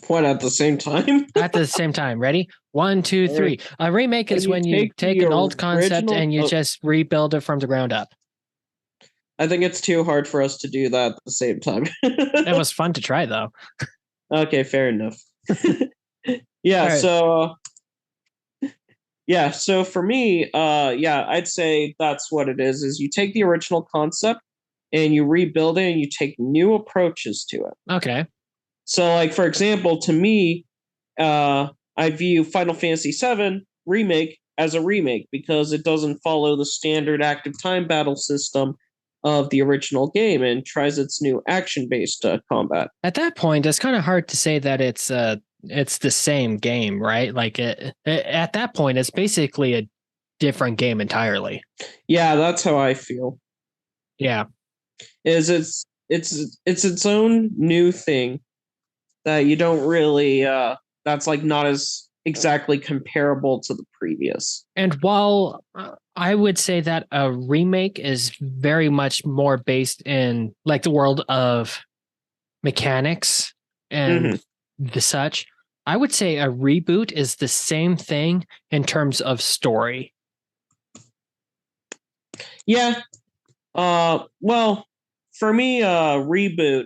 Speaker 2: What, at the same time?
Speaker 1: At the same time. Ready? 1, 2, 3. A remake is when you take an old concept and you just rebuild it from the ground up.
Speaker 2: I think it's too hard for us to do that at the same time.
Speaker 1: It was fun to try, though.
Speaker 2: Okay, fair enough. So for me, I'd say that's what it is you take the original concept and you rebuild it and you take new approaches to it.
Speaker 1: Okay.
Speaker 2: So, like, for example, to me, I view Final Fantasy VII Remake as a remake because it doesn't follow the standard active time battle system of the original game and tries its new action-based combat.
Speaker 1: At that point, it's kind of hard to say that it's the same game, right? Like at that point, it's basically a different game entirely.
Speaker 2: Yeah, that's how I feel.
Speaker 1: Yeah.
Speaker 2: Is it's its own new thing that you don't really that's like not as exactly comparable to the previous.
Speaker 1: And while I would say that a remake is very much more based in like the world of mechanics and the such, I would say a reboot is the same thing in terms of story.
Speaker 2: Yeah. Well, for me, a reboot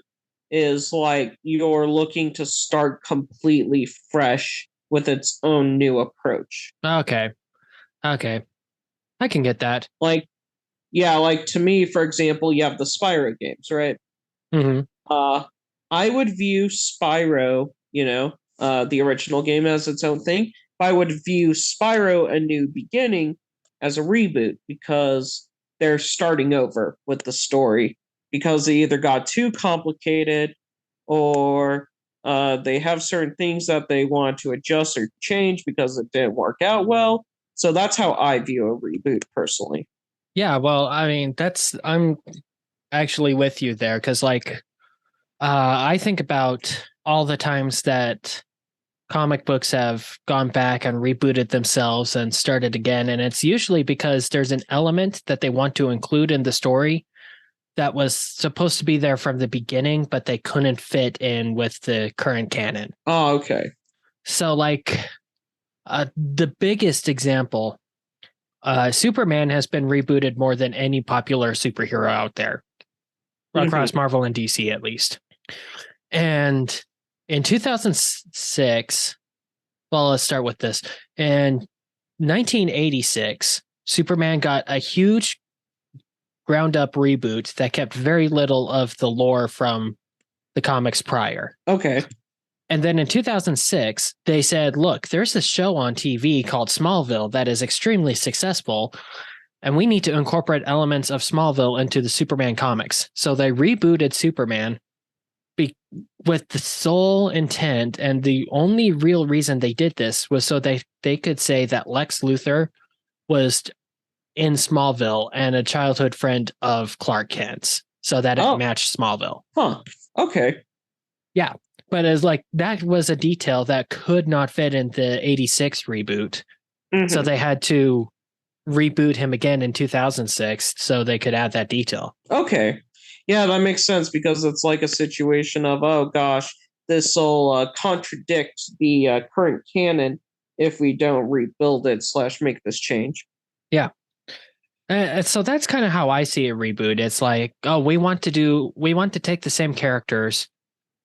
Speaker 2: is like you're looking to start completely fresh with its own new approach.
Speaker 1: Okay. Okay. I can get that.
Speaker 2: Like, yeah, like to me, for example, you have the Spyro games, right?
Speaker 1: Mm-hmm.
Speaker 2: I would view Spyro, the original game as its own thing. But I would view Spyro A New Beginning as a reboot because they're starting over with the story because they either got too complicated or they have certain things that they want to adjust or change because it didn't work out well. So that's how I view a reboot personally.
Speaker 1: Yeah, well, I mean, I'm actually with you there because like I think about all the times that comic books have gone back and rebooted themselves and started again. And it's usually because there's an element that they want to include in the story that was supposed to be there from the beginning, but they couldn't fit in with the current canon.
Speaker 2: Oh, okay.
Speaker 1: So, like, the biggest example, Superman has been rebooted more than any popular superhero out there, across Marvel and DC at least. And in 2006, well, let's start with this. In 1986, Superman got a huge ground up reboot that kept very little of the lore from the comics prior.
Speaker 2: Okay.
Speaker 1: And then in 2006, they said, look, there's this show on TV called Smallville that is extremely successful, and we need to incorporate elements of Smallville into the Superman comics. So they rebooted Superman with the sole intent, and the only real reason they did this was so they could say that Lex Luthor was in Smallville and a childhood friend of Clark Kent's, so that it matched Smallville.
Speaker 2: Huh. Okay.
Speaker 1: Yeah. But as like that was a detail that could not fit in the 86 reboot. So they had to reboot him again in 2006 so they could add that detail.
Speaker 2: Okay. Yeah, that makes sense because it's like a situation of, oh gosh, this will contradict the current canon if we don't rebuild it / make this change.
Speaker 1: Yeah. So that's kind of how I see a reboot. It's like, oh, we want to take the same characters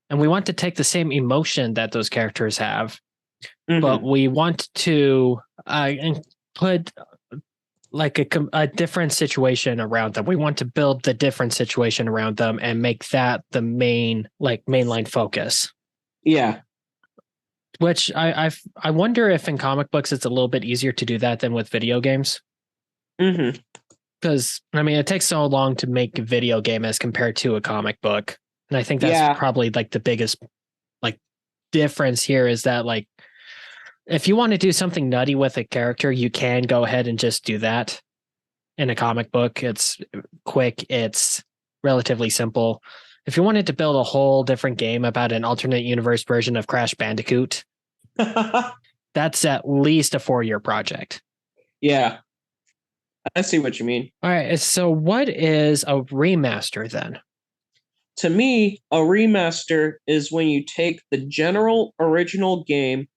Speaker 1: and we want to take the same emotion that those characters have, but we want to put like a different situation around them. We want to build the different situation around them and make that the mainline focus.
Speaker 2: Yeah.
Speaker 1: Which I wonder if in comic books it's a little bit easier to do that than with video games. Because I mean, it takes so long to make a video game as compared to a comic book, and I think that's probably like the biggest like difference here is that like if you want to do something nutty with a character, you can go ahead and just do that. In a comic book, it's quick, it's relatively simple. If you wanted to build a whole different game about an alternate universe version of Crash Bandicoot, that's at least a 4-year project.
Speaker 2: Yeah. I see what you mean.
Speaker 1: All right. So what is a remaster then?
Speaker 2: To me, a remaster is when you take the general original game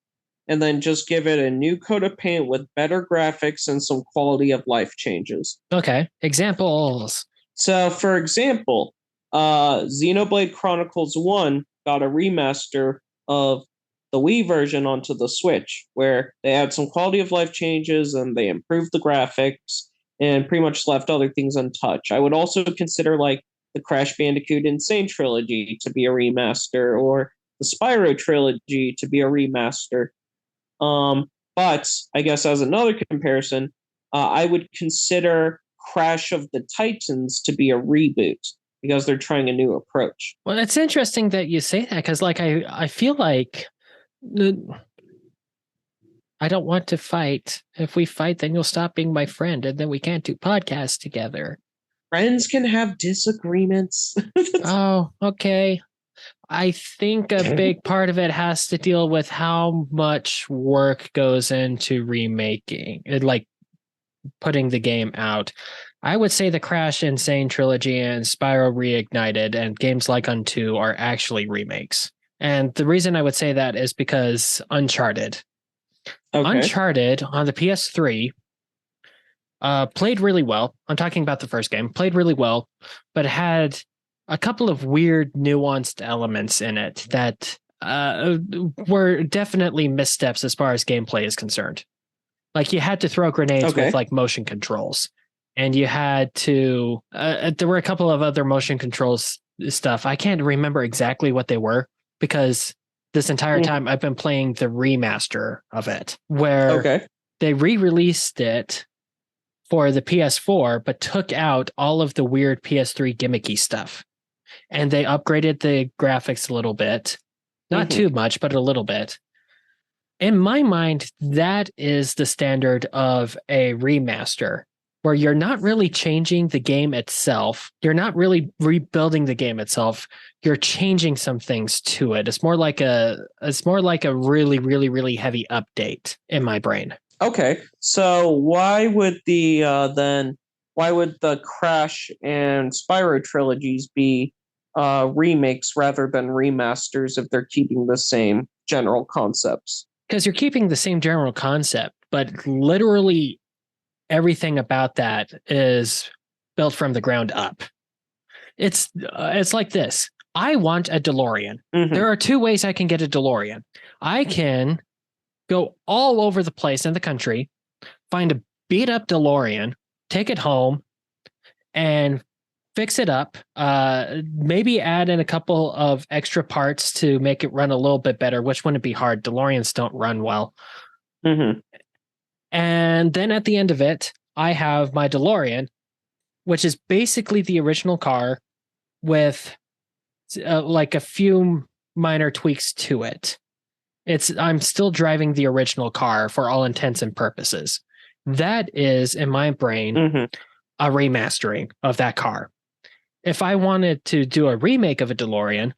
Speaker 2: and then just give it a new coat of paint with better graphics and some quality of life changes.
Speaker 1: Okay. Examples.
Speaker 2: So, for example, Xenoblade Chronicles 1 got a remaster of the Wii version onto the Switch, where they had some quality of life changes and they improved the graphics and pretty much left other things untouched. I would also consider like the Crash Bandicoot Insane trilogy to be a remaster, or the Spyro trilogy to be a remaster. But I guess as another comparison, I would consider Crash of the Titans to be a reboot because they're trying a new approach.
Speaker 1: Well, it's interesting that you say that because, like, I feel like I don't want to fight. If we fight, then you'll stop being my friend, and then we can't do podcasts together.
Speaker 2: Friends can have disagreements.
Speaker 1: Oh, okay. I think a big part of it has to deal with how much work goes into remaking, like putting the game out. I would say the Crash Insane trilogy and Spyro Reignited and games like Unto are actually remakes. And the reason I would say that is because Uncharted.
Speaker 2: Okay.
Speaker 1: Uncharted on the PS3 played really well. I'm talking about the first game. Played really well, but had a couple of weird, nuanced elements in it that were definitely missteps as far as gameplay is concerned. Like you had to throw grenades with like motion controls, and you had to. There were a couple of other motion controls stuff. I can't remember exactly what they were because this entire time I've been playing the remaster of it, where they re-released it for the PS4, but took out all of the weird PS3 gimmicky stuff. And they upgraded the graphics a little bit. Not too much, but a little bit. In my mind, that is the standard of a remaster, where you're not really changing the game itself. You're not really rebuilding the game itself. You're changing some things to it. It's more like a really, really, really heavy update in my brain.
Speaker 2: Okay, so why would the Crash and Spyro trilogies be remakes rather than remasters if they're keeping the same general concepts?
Speaker 1: Because you're keeping the same general concept, but literally everything about that is built from the ground up. It's like this. I want a DeLorean. There are two ways I can get a DeLorean. I can go all over the place in the country, find a beat up DeLorean, take it home, and fix it up. Maybe add in a couple of extra parts to make it run a little bit better, which wouldn't be hard. DeLoreans don't run well. And then at the end of it, I have my DeLorean, which is basically the original car with like a few minor tweaks to it. I'm still driving the original car for all intents and purposes. That is, in my brain, a remastering of that car. If I wanted to do a remake of a DeLorean,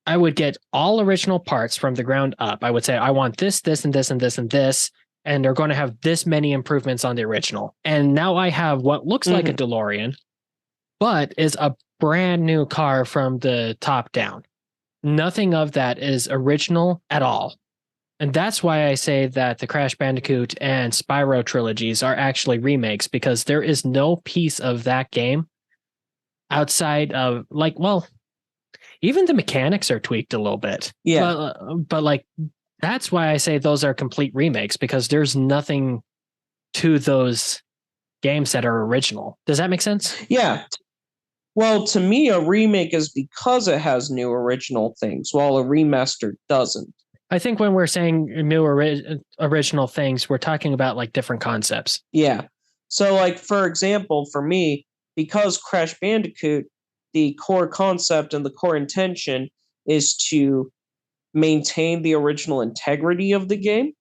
Speaker 1: I would get all original parts from the ground up. I would say, I want this, this, and this, and this, and this, and they're going to have this many improvements on the original. And now I have what looks like a DeLorean, but is a brand new car from the top down. Nothing of that is original at all. And that's why I say that the Crash Bandicoot and Spyro trilogies are actually remakes, because there is no piece of that game outside of, like, well, even the mechanics are tweaked a little bit.
Speaker 2: Yeah.
Speaker 1: But like, that's why I say those are complete remakes, because there's nothing to those games that are original. Does that make sense?
Speaker 2: Yeah. Well, to me, a remake is because it has new original things, while a remaster doesn't.
Speaker 1: I think when we're saying new original things, we're talking about like different concepts.
Speaker 2: Yeah. So, like, for example, for me, because Crash Bandicoot, the core concept and the core intention is to maintain the original integrity of the game.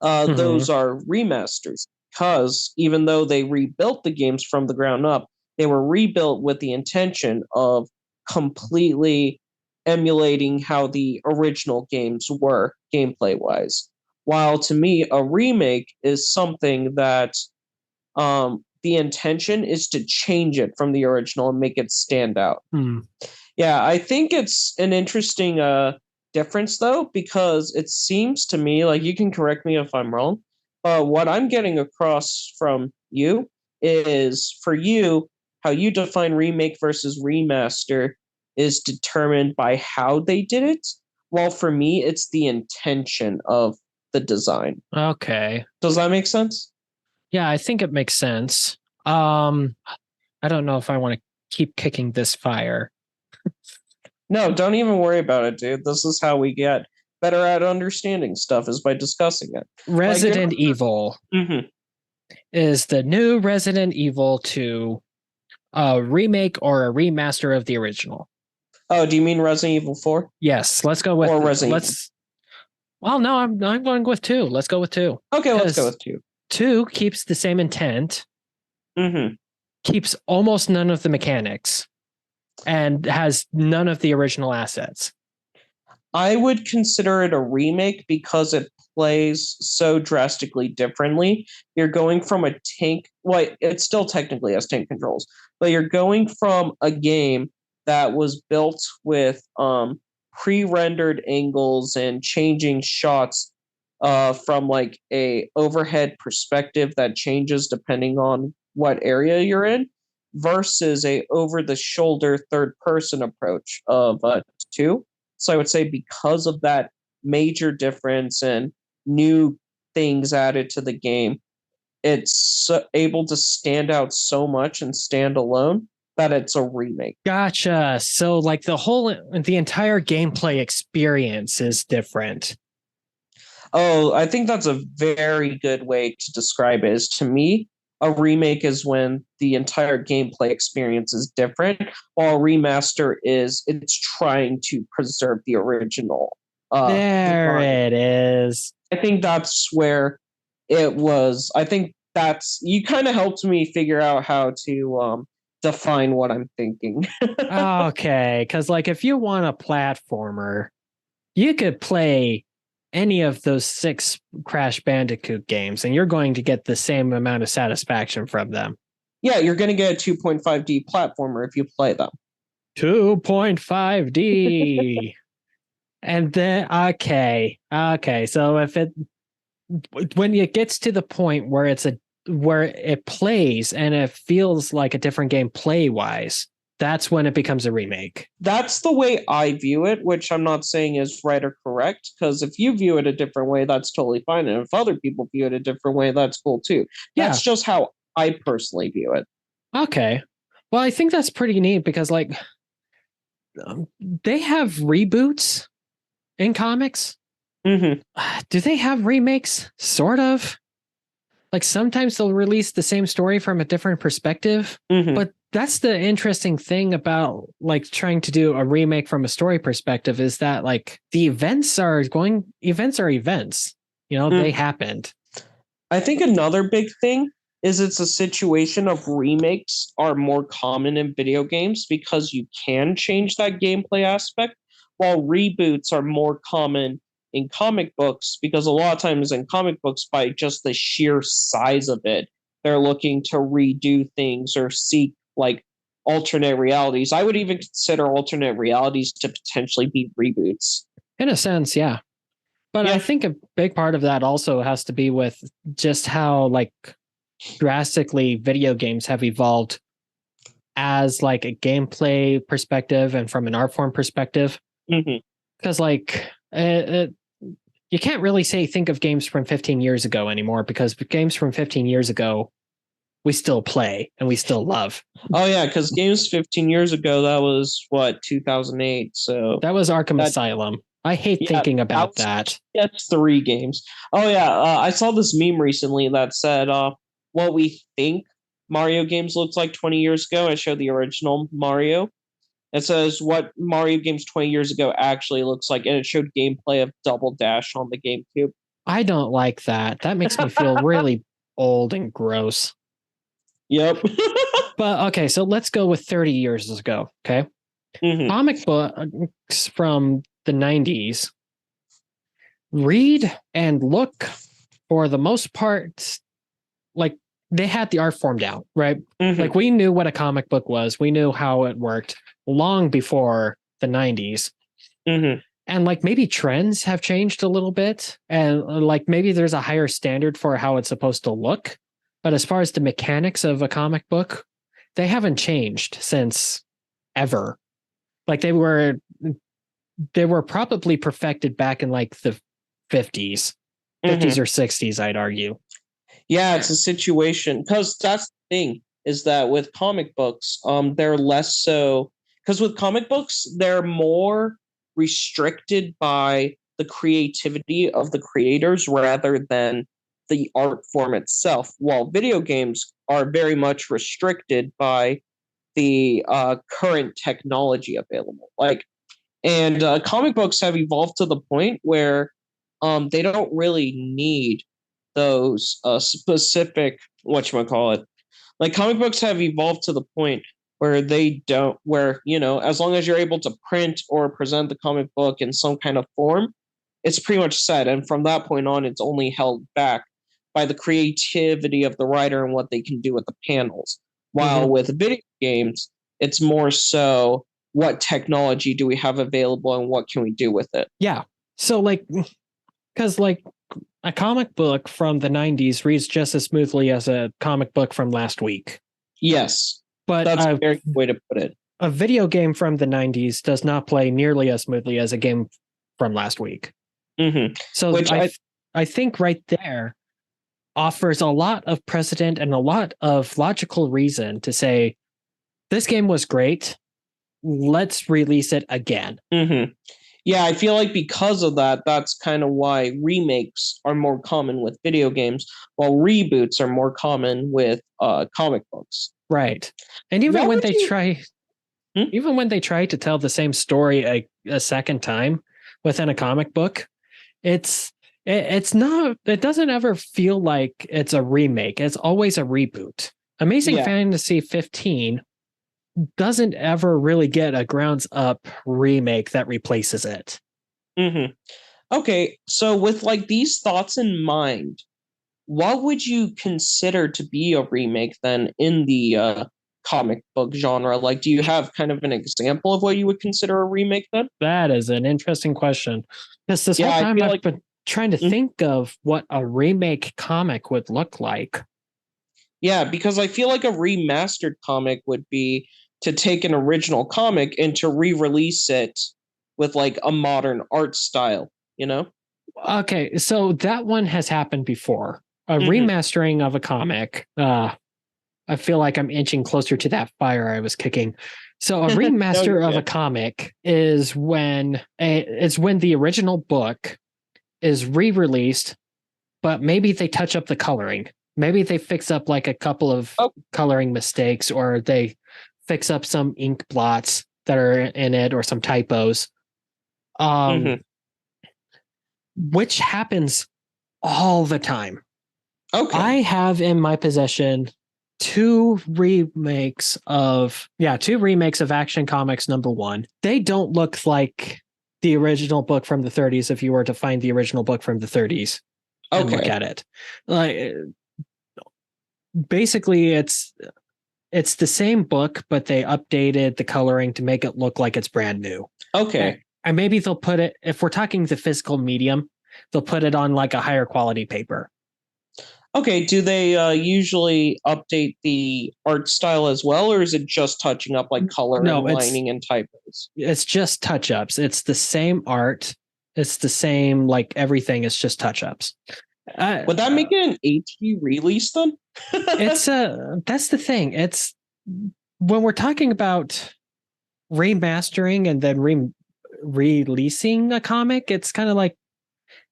Speaker 2: Those are remasters, because even though they rebuilt the games from the ground up, they were rebuilt with the intention of completely emulating how the original games were gameplay wise. While to me, a remake is something that the intention is to change it from the original and make it stand out. Yeah, I think it's an interesting difference though, because it seems to me, like, you can correct me if I'm wrong, what I'm getting across from you is, for you, how you define remake versus remaster is determined by how they did it, while for me it's the intention of the design.
Speaker 1: Okay.
Speaker 2: Does that make sense?
Speaker 1: Yeah, I think it makes sense. I don't know if I want to keep kicking this fire.
Speaker 2: No, don't even worry about it, dude. This is how we get better at understanding stuff is by discussing it.
Speaker 1: Resident Evil
Speaker 2: Mhm.
Speaker 1: is the new Resident Evil 2 a remake or a remaster of the original?
Speaker 2: Oh, do you mean Resident Evil 4
Speaker 1: Yes, let's go with
Speaker 2: or Resident Evil?
Speaker 1: let's. Well, no, I'm going with two. Let's go with two.
Speaker 2: Okay, let's go
Speaker 1: Because
Speaker 2: with 2.
Speaker 1: two keeps the same intent,
Speaker 2: Mm-hmm.
Speaker 1: keeps almost none of the mechanics, and has none of the original assets.
Speaker 2: I would consider it a remake because it plays so drastically differently. You're going from a tank, well, it still technically has tank controls, but you're going from a game that was built with pre-rendered angles and changing shots from like a overhead perspective that changes depending on what area you're in versus a over-the-shoulder third-person approach of 2. So I would say because of that major difference and new things added to the game, it's able to stand out so much and stand alone that it's a remake.
Speaker 1: Gotcha. So like the entire gameplay experience is different.
Speaker 2: Oh, I think that's a very good way to describe it. Is to me, a remake is when the entire gameplay experience is different, while a remaster is it's trying to preserve the original.
Speaker 1: There
Speaker 2: Design.
Speaker 1: it is.
Speaker 2: I think that's where it was. I think that's you kind of helped me figure out how to define what I'm thinking.
Speaker 1: Okay, because like if you want a platformer, you could play any of those 6 Crash Bandicoot games, and you're going to get the same amount of satisfaction from them.
Speaker 2: Yeah, you're going to get a 2.5D platformer if you play them.
Speaker 1: 2.5D. And then okay. So if it when it gets to the point where where it plays and it feels like a different game play wise, that's when it becomes a remake.
Speaker 2: That's the way I view it, which I'm not saying is right or correct, because if you view it a different way, that's totally fine. And if other people view it a different way, that's cool too. That's just how I personally view it.
Speaker 1: Okay. Well, I think that's pretty neat because like they have reboots in comics.
Speaker 2: Mm-hmm.
Speaker 1: Do they have remakes? Sort of. Like sometimes they'll release the same story from a different perspective, but that's the interesting thing about like trying to do a remake from a story perspective is that like the events are events. You know, they happened.
Speaker 2: I think another big thing is it's a situation of remakes are more common in video games because you can change that gameplay aspect, while reboots are more common in comic books because a lot of times in comic books, by just the sheer size of it, they're looking to redo things or seek like alternate realities. I would even consider alternate realities to potentially be reboots.
Speaker 1: In a sense, yeah. But I think a big part of that also has to be with just how like drastically video games have evolved as like a gameplay perspective and from an art form perspective. Because like you can't really think of games from 15 years ago anymore because games from 15 years ago we still play and we still love.
Speaker 2: Oh yeah, because games 15 years ago, that was what, 2008. So
Speaker 1: that was Arkham Asylum. I hate thinking about that.
Speaker 2: That's 3 games. Oh yeah, I saw this meme recently that said what we think Mario games looked like 20 years ago. I showed the original Mario. It says what Mario games 20 years ago actually looks like, and it showed gameplay of Double Dash on the GameCube.
Speaker 1: I don't like that. That makes me feel really old and gross.
Speaker 2: Yep.
Speaker 1: But okay, so let's go with 30 years ago. Okay. Comic books from the 90s read and look for the most part like they had the art form down, right? Like we knew what a comic book was. We knew how it worked long before the 90s. And like maybe trends have changed a little bit. And like maybe there's a higher standard for how it's supposed to look. But as far as the mechanics of a comic book, they haven't changed since ever. Like they were probably perfected back in like the 50s or 60s, I'd argue.
Speaker 2: Yeah, it's a situation because that's the thing is that with comic books, they're less so because with comic books, they're more restricted by the creativity of the creators rather than the art form itself, while video games are very much restricted by the current technology available. Comic books have evolved to the point where they don't really need those specific whatchamacallit. Like comic books have evolved to the point where they don't, where, as long as you're able to print or present the comic book in some kind of form, it's pretty much set. And from that point on, it's only held back by the creativity of the writer and what they can do with the panels. While with video games, it's more so what technology do we have available and what can we do with it?
Speaker 1: Yeah. So because a comic book from the 90s reads just as smoothly as a comic book from last week.
Speaker 2: Yes.
Speaker 1: But
Speaker 2: that's a very good way to put it.
Speaker 1: A video game from the 90s does not play nearly as smoothly as a game from last week. So which I think right there offers a lot of precedent and a lot of logical reason to say, this game was great. Let's release it again.
Speaker 2: Yeah, I feel like because of that, that's kind of why remakes are more common with video games, while reboots are more common with comic books.
Speaker 1: Right. And even when they try to tell the same story a second time within a comic book, it doesn't ever feel like it's a remake. It's always a reboot. Amazing Fantasy 15 doesn't ever really get a grounds up remake that replaces it.
Speaker 2: Okay, so with these thoughts in mind, what would you consider to be a remake then in the comic book genre? Do you have kind of an example of what you would consider a remake then?
Speaker 1: That is an interesting question. Because this whole time I've been trying to think of what a remake comic would look like.
Speaker 2: Yeah, because I feel like a remastered comic would be to take an original comic and to re-release it with a modern art style, Okay,
Speaker 1: so that one has happened before. A remastering of a comic. I feel like I'm inching closer to that fire I was kicking. So a remaster of a comic is when the original book is re-released, but maybe they touch up the coloring. Maybe they fix up a couple of coloring mistakes, or they fix up some ink blots that are in it, or some typos. Which happens all the time. Okay. I have in my possession two remakes of Action Comics #1. They don't look like the original book from the 30s if you were to find the original book from the 30s and look at it. Basically it's the same book, but they updated the coloring to make it look like it's brand new. Okay. And maybe they'll put it, if we're talking the physical medium, they'll put it on a higher quality paper.
Speaker 2: Okay, do they usually update the art style as well, or is it just touching up color and lining and typos?
Speaker 1: It's just touch-ups. It's the same art. It's the same, everything. It's just touch-ups.
Speaker 2: Would that make it an AT release then?
Speaker 1: That's the thing. It's when we're talking about remastering and then releasing a comic, it's kind of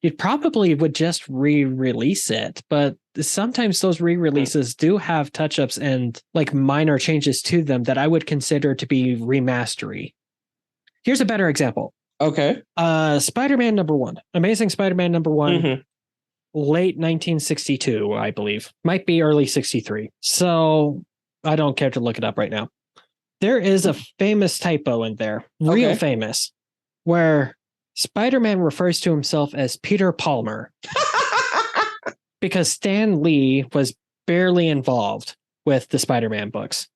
Speaker 1: you probably would just re-release it, but sometimes those re-releases do have touch-ups and minor changes to them that I would consider to be remastery. Here's a better example. Okay. Spider-Man #1. Amazing Spider-Man #1. Late 1962, I believe. Might be early 63. So I don't care to look it up right now. There is a famous typo in there, real famous, where Spider-Man refers to himself as Peter Palmer because Stan Lee was barely involved with the Spider-Man books.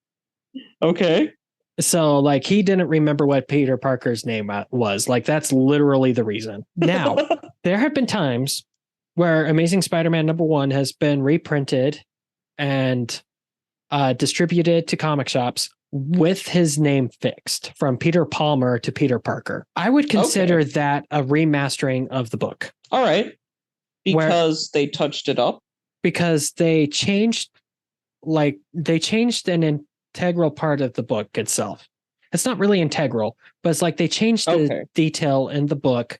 Speaker 1: Okay. So he didn't remember what Peter Parker's name was. That's literally the reason. Now, there have been times where Amazing Spider-Man #1 has been reprinted and distributed to comic shops with his name fixed from Peter Palmer to Peter Parker. I would consider that a remastering of the book.
Speaker 2: All right. Because they touched it up?
Speaker 1: Because they changed an integral part of the book itself. it's not really integral, but it's like they changed the detail in the book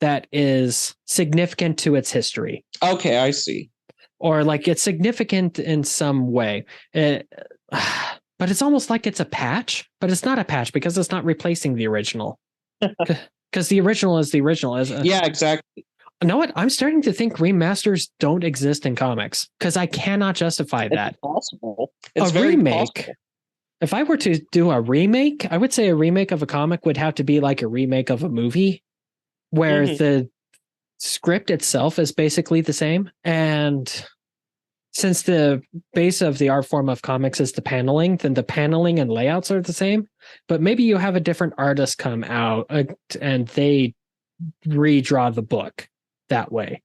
Speaker 1: that is significant to its history.
Speaker 2: Okay, I see.
Speaker 1: Or like it's significant in some way. But it's almost like it's a patch, but it's not a patch because it's not replacing the original. Because the original is the original.
Speaker 2: Yeah, exactly.
Speaker 1: You know what? I'm starting to think remasters don't exist in comics because I cannot justify that.
Speaker 2: It's possible. It's
Speaker 1: a
Speaker 2: very
Speaker 1: remake.
Speaker 2: possible.
Speaker 1: If I were to do a remake, I would say a remake of a comic would have to be like a remake of a movie where the script itself is basically the same. And since the base of the art form of comics is the paneling, then the paneling and layouts are the same. But maybe you have a different artist come out and they redraw the book that way.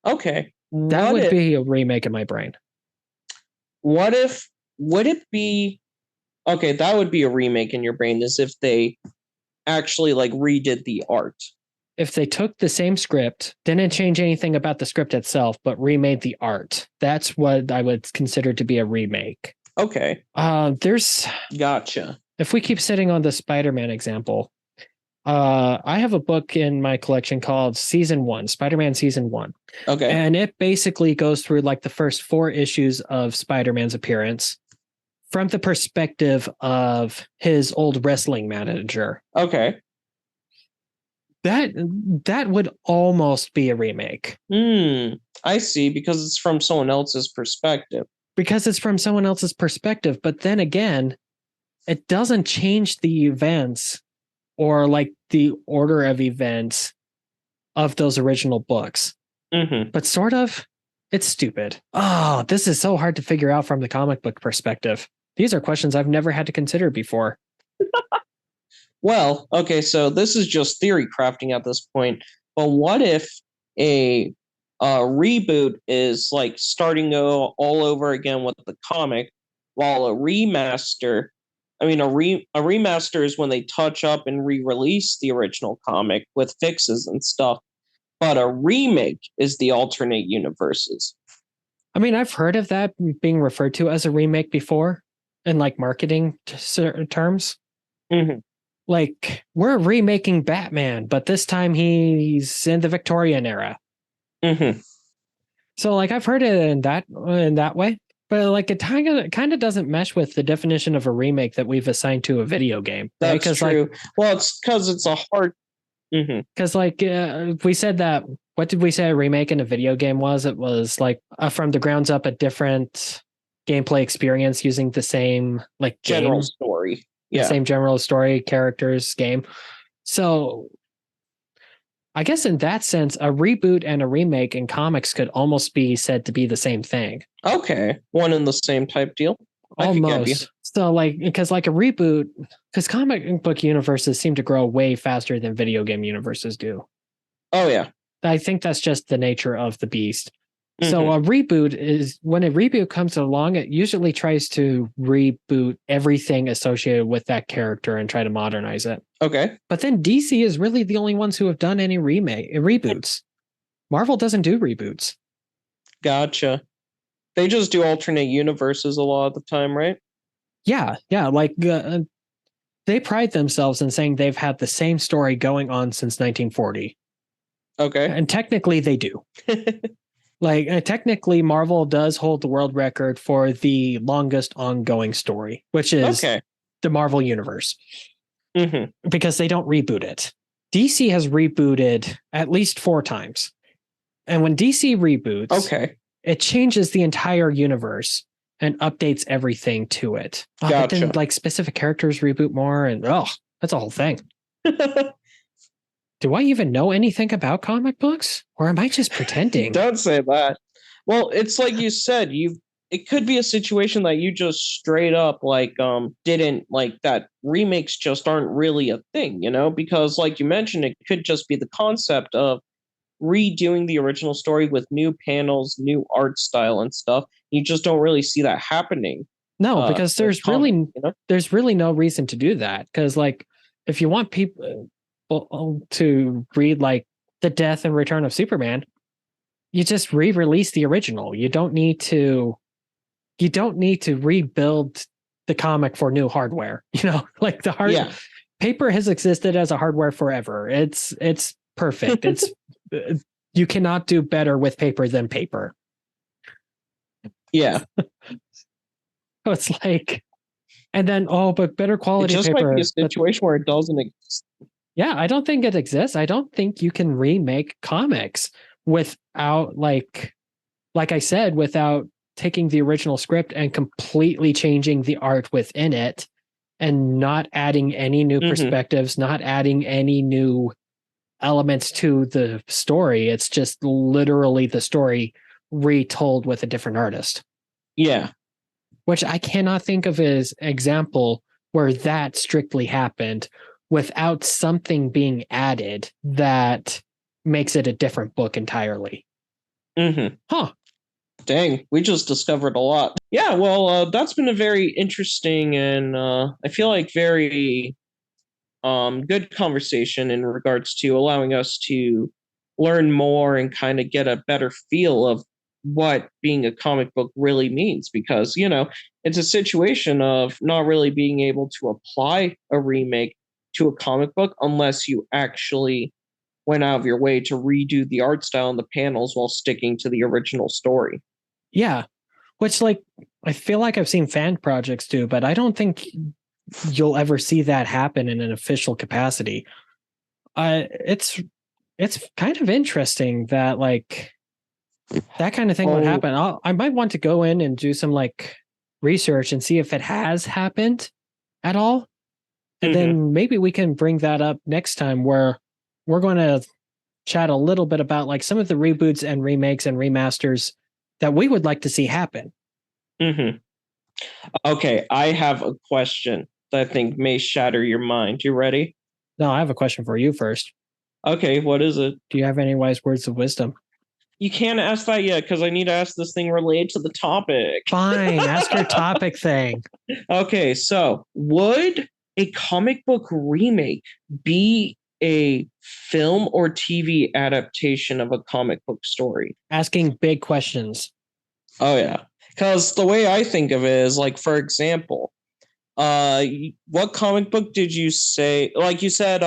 Speaker 2: Okay.
Speaker 1: That would be a remake in my brain.
Speaker 2: Would it be, okay, that would be a remake in your brain, as if they actually like redid the art.
Speaker 1: If they took the same script, didn't change anything about the script itself, but remade the art, that's what I would consider to be a remake.
Speaker 2: Okay.
Speaker 1: Gotcha. If we keep sitting on the Spider-Man example, I have a book in my collection called Season 1, Spider-Man Season 1.
Speaker 2: Okay.
Speaker 1: And it basically goes through like the first 4 issues of Spider-Man's appearance from the perspective of his old wrestling manager.
Speaker 2: Okay.
Speaker 1: That would almost be a remake.
Speaker 2: I see, because it's from someone else's perspective.
Speaker 1: Because it's from someone else's perspective, but then again, it doesn't change the events or like the order of events of those original books. But sort of, it's stupid. Oh, this is so hard to figure out from the comic book perspective. These are questions I've never had to consider before.
Speaker 2: Well, okay, so this is just theory crafting at this point. But what if a reboot is like starting all over again with the comic, while a remaster, a remaster is when they touch up and re-release the original comic with fixes and stuff. But a remake is the alternate universes.
Speaker 1: I mean, I've heard of that being referred to as a remake before in like marketing terms. Like, we're remaking Batman, but this time he's in the Victorian era. So, like, I've heard it in that way, but like, it kind of doesn't mesh with the definition of a remake that we've assigned to a video game.
Speaker 2: That's
Speaker 1: right?
Speaker 2: true.
Speaker 1: Like,
Speaker 2: well, it's because it's a hard.
Speaker 1: Because like we said that. What did we say a remake in a video game was? It was like from the grounds up a different gameplay experience using the same like
Speaker 2: general story.
Speaker 1: The same general story, characters, game. So I guess in that sense, a reboot and a remake in comics could almost be said to be the same thing.
Speaker 2: Okay. One and the same type deal.
Speaker 1: Almost. So like, because like a reboot, because comic book universes seem to grow way faster than video game universes do.
Speaker 2: Oh, yeah.
Speaker 1: I think that's just the nature of the beast. So a reboot is when a reboot comes along, it usually tries to reboot everything associated with that character and try to modernize it.
Speaker 2: Okay.
Speaker 1: But then DC is really the only ones who have done any reboots. Marvel doesn't do reboots.
Speaker 2: Gotcha. They just do alternate universes a lot of the time, right?
Speaker 1: Yeah. Like they pride themselves in saying they've had the same story going on since 1940.
Speaker 2: Okay.
Speaker 1: And technically they do. Like, technically, Marvel does hold the world record for the longest ongoing story, which is the Marvel Universe. Because they don't reboot it. DC has rebooted at least 4 times. And when DC reboots, it changes the entire universe and updates everything to it. But then, like, specific characters reboot more, and that's a whole thing. Do I even know anything about comic books? Or am I just pretending?
Speaker 2: Don't say that. Well, it's like you said, it could be a situation that you just straight up like didn't like, that remakes just aren't really a thing, you know? Because like you mentioned, it could just be the concept of redoing the original story with new panels, new art style and stuff. You just don't really see that happening.
Speaker 1: No, because there's really no reason to do that. Because like, if you want people to read like The Death and Return of Superman, you just re-release the original. You don't need to rebuild the comic for new hardware. Like
Speaker 2: Yeah.
Speaker 1: paper has existed as a hardware forever. It's perfect. It's you cannot do better with paper than paper.
Speaker 2: Yeah.
Speaker 1: So it's like, and then but better quality
Speaker 2: it just
Speaker 1: paper.
Speaker 2: might be a situation where it doesn't exist.
Speaker 1: Yeah, I don't think it exists. I don't think you can remake comics without like I said, without taking the original script and completely changing the art within it and not adding any new perspectives, not adding any new elements to the story. It's just literally the story retold with a different artist.
Speaker 2: Yeah.
Speaker 1: Which I cannot think of as example where that strictly happened without something being added that makes it a different book entirely. Huh.
Speaker 2: Dang, we just discovered a lot. Yeah, well, that's been a very interesting and I feel like very good conversation in regards to allowing us to learn more and kind of get a better feel of what being a comic book really means, because it's a situation of not really being able to apply a remake to a comic book unless you actually went out of your way to redo the art style and the panels while sticking to the original story.
Speaker 1: Yeah, which like I feel like I've seen fan projects do, but I don't think you'll ever see that happen in an official capacity. It's kind of interesting that like that kind of thing would happen. I might want to go in and do some like research and see if it has happened at all. And then maybe we can bring that up next time where we're going to chat a little bit about like some of the reboots and remakes and remasters that we would like to see happen.
Speaker 2: Okay, I have a question that I think may shatter your mind. You ready?
Speaker 1: No, I have a question for you first.
Speaker 2: Okay, what is it?
Speaker 1: Do you have any wise words of wisdom?
Speaker 2: You can't ask that yet because I need to ask this thing related to the topic.
Speaker 1: Fine, ask your topic thing.
Speaker 2: Okay, so would a comic book remake be a film or TV adaptation of a comic book story?
Speaker 1: Asking big questions.
Speaker 2: Oh, yeah. Because the way I think of it is, like, for example, what comic book did you say? Like you said,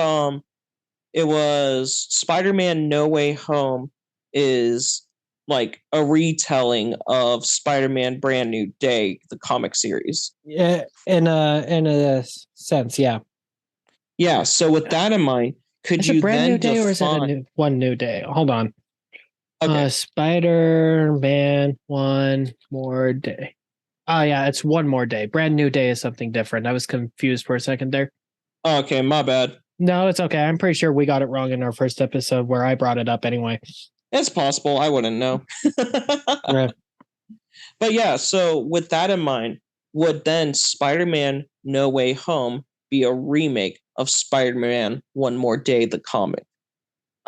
Speaker 2: it was Spider-Man No Way Home is like a retelling of Spider-Man Brand New Day, the comic series.
Speaker 1: Yeah, in a sense, yeah.
Speaker 2: Yeah, so with that in mind, could you
Speaker 1: brand
Speaker 2: then
Speaker 1: new day
Speaker 2: define...
Speaker 1: or is it one new day? Hold on.
Speaker 2: Okay.
Speaker 1: Spider-Man One More Day. Oh yeah, it's One More Day. Brand New Day is something different. I was confused for a second there.
Speaker 2: Okay, my bad.
Speaker 1: No, it's okay. I'm pretty sure we got it wrong in our first episode where I brought it up anyway.
Speaker 2: It's possible. I wouldn't know.
Speaker 1: Yeah.
Speaker 2: But yeah, so with that in mind, would then Spider-Man No Way Home be a remake of Spider-Man One More Day, the comic?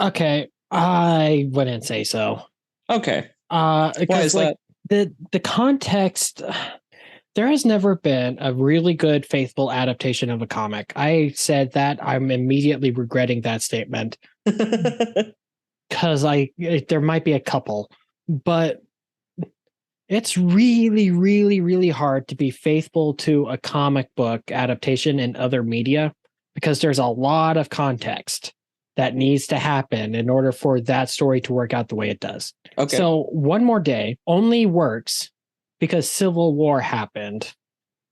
Speaker 1: Okay, I wouldn't say so.
Speaker 2: Okay.
Speaker 1: Why is like that? The context, there has never been a really good, faithful adaptation of a comic. I said that. I'm immediately regretting that statement. Because there might be a couple, but it's really, really, really hard to be faithful to a comic book adaptation in other media because there's a lot of context that needs to happen in order for that story to work out the way it does.
Speaker 2: Okay.
Speaker 1: So One More Day only works because Civil War happened.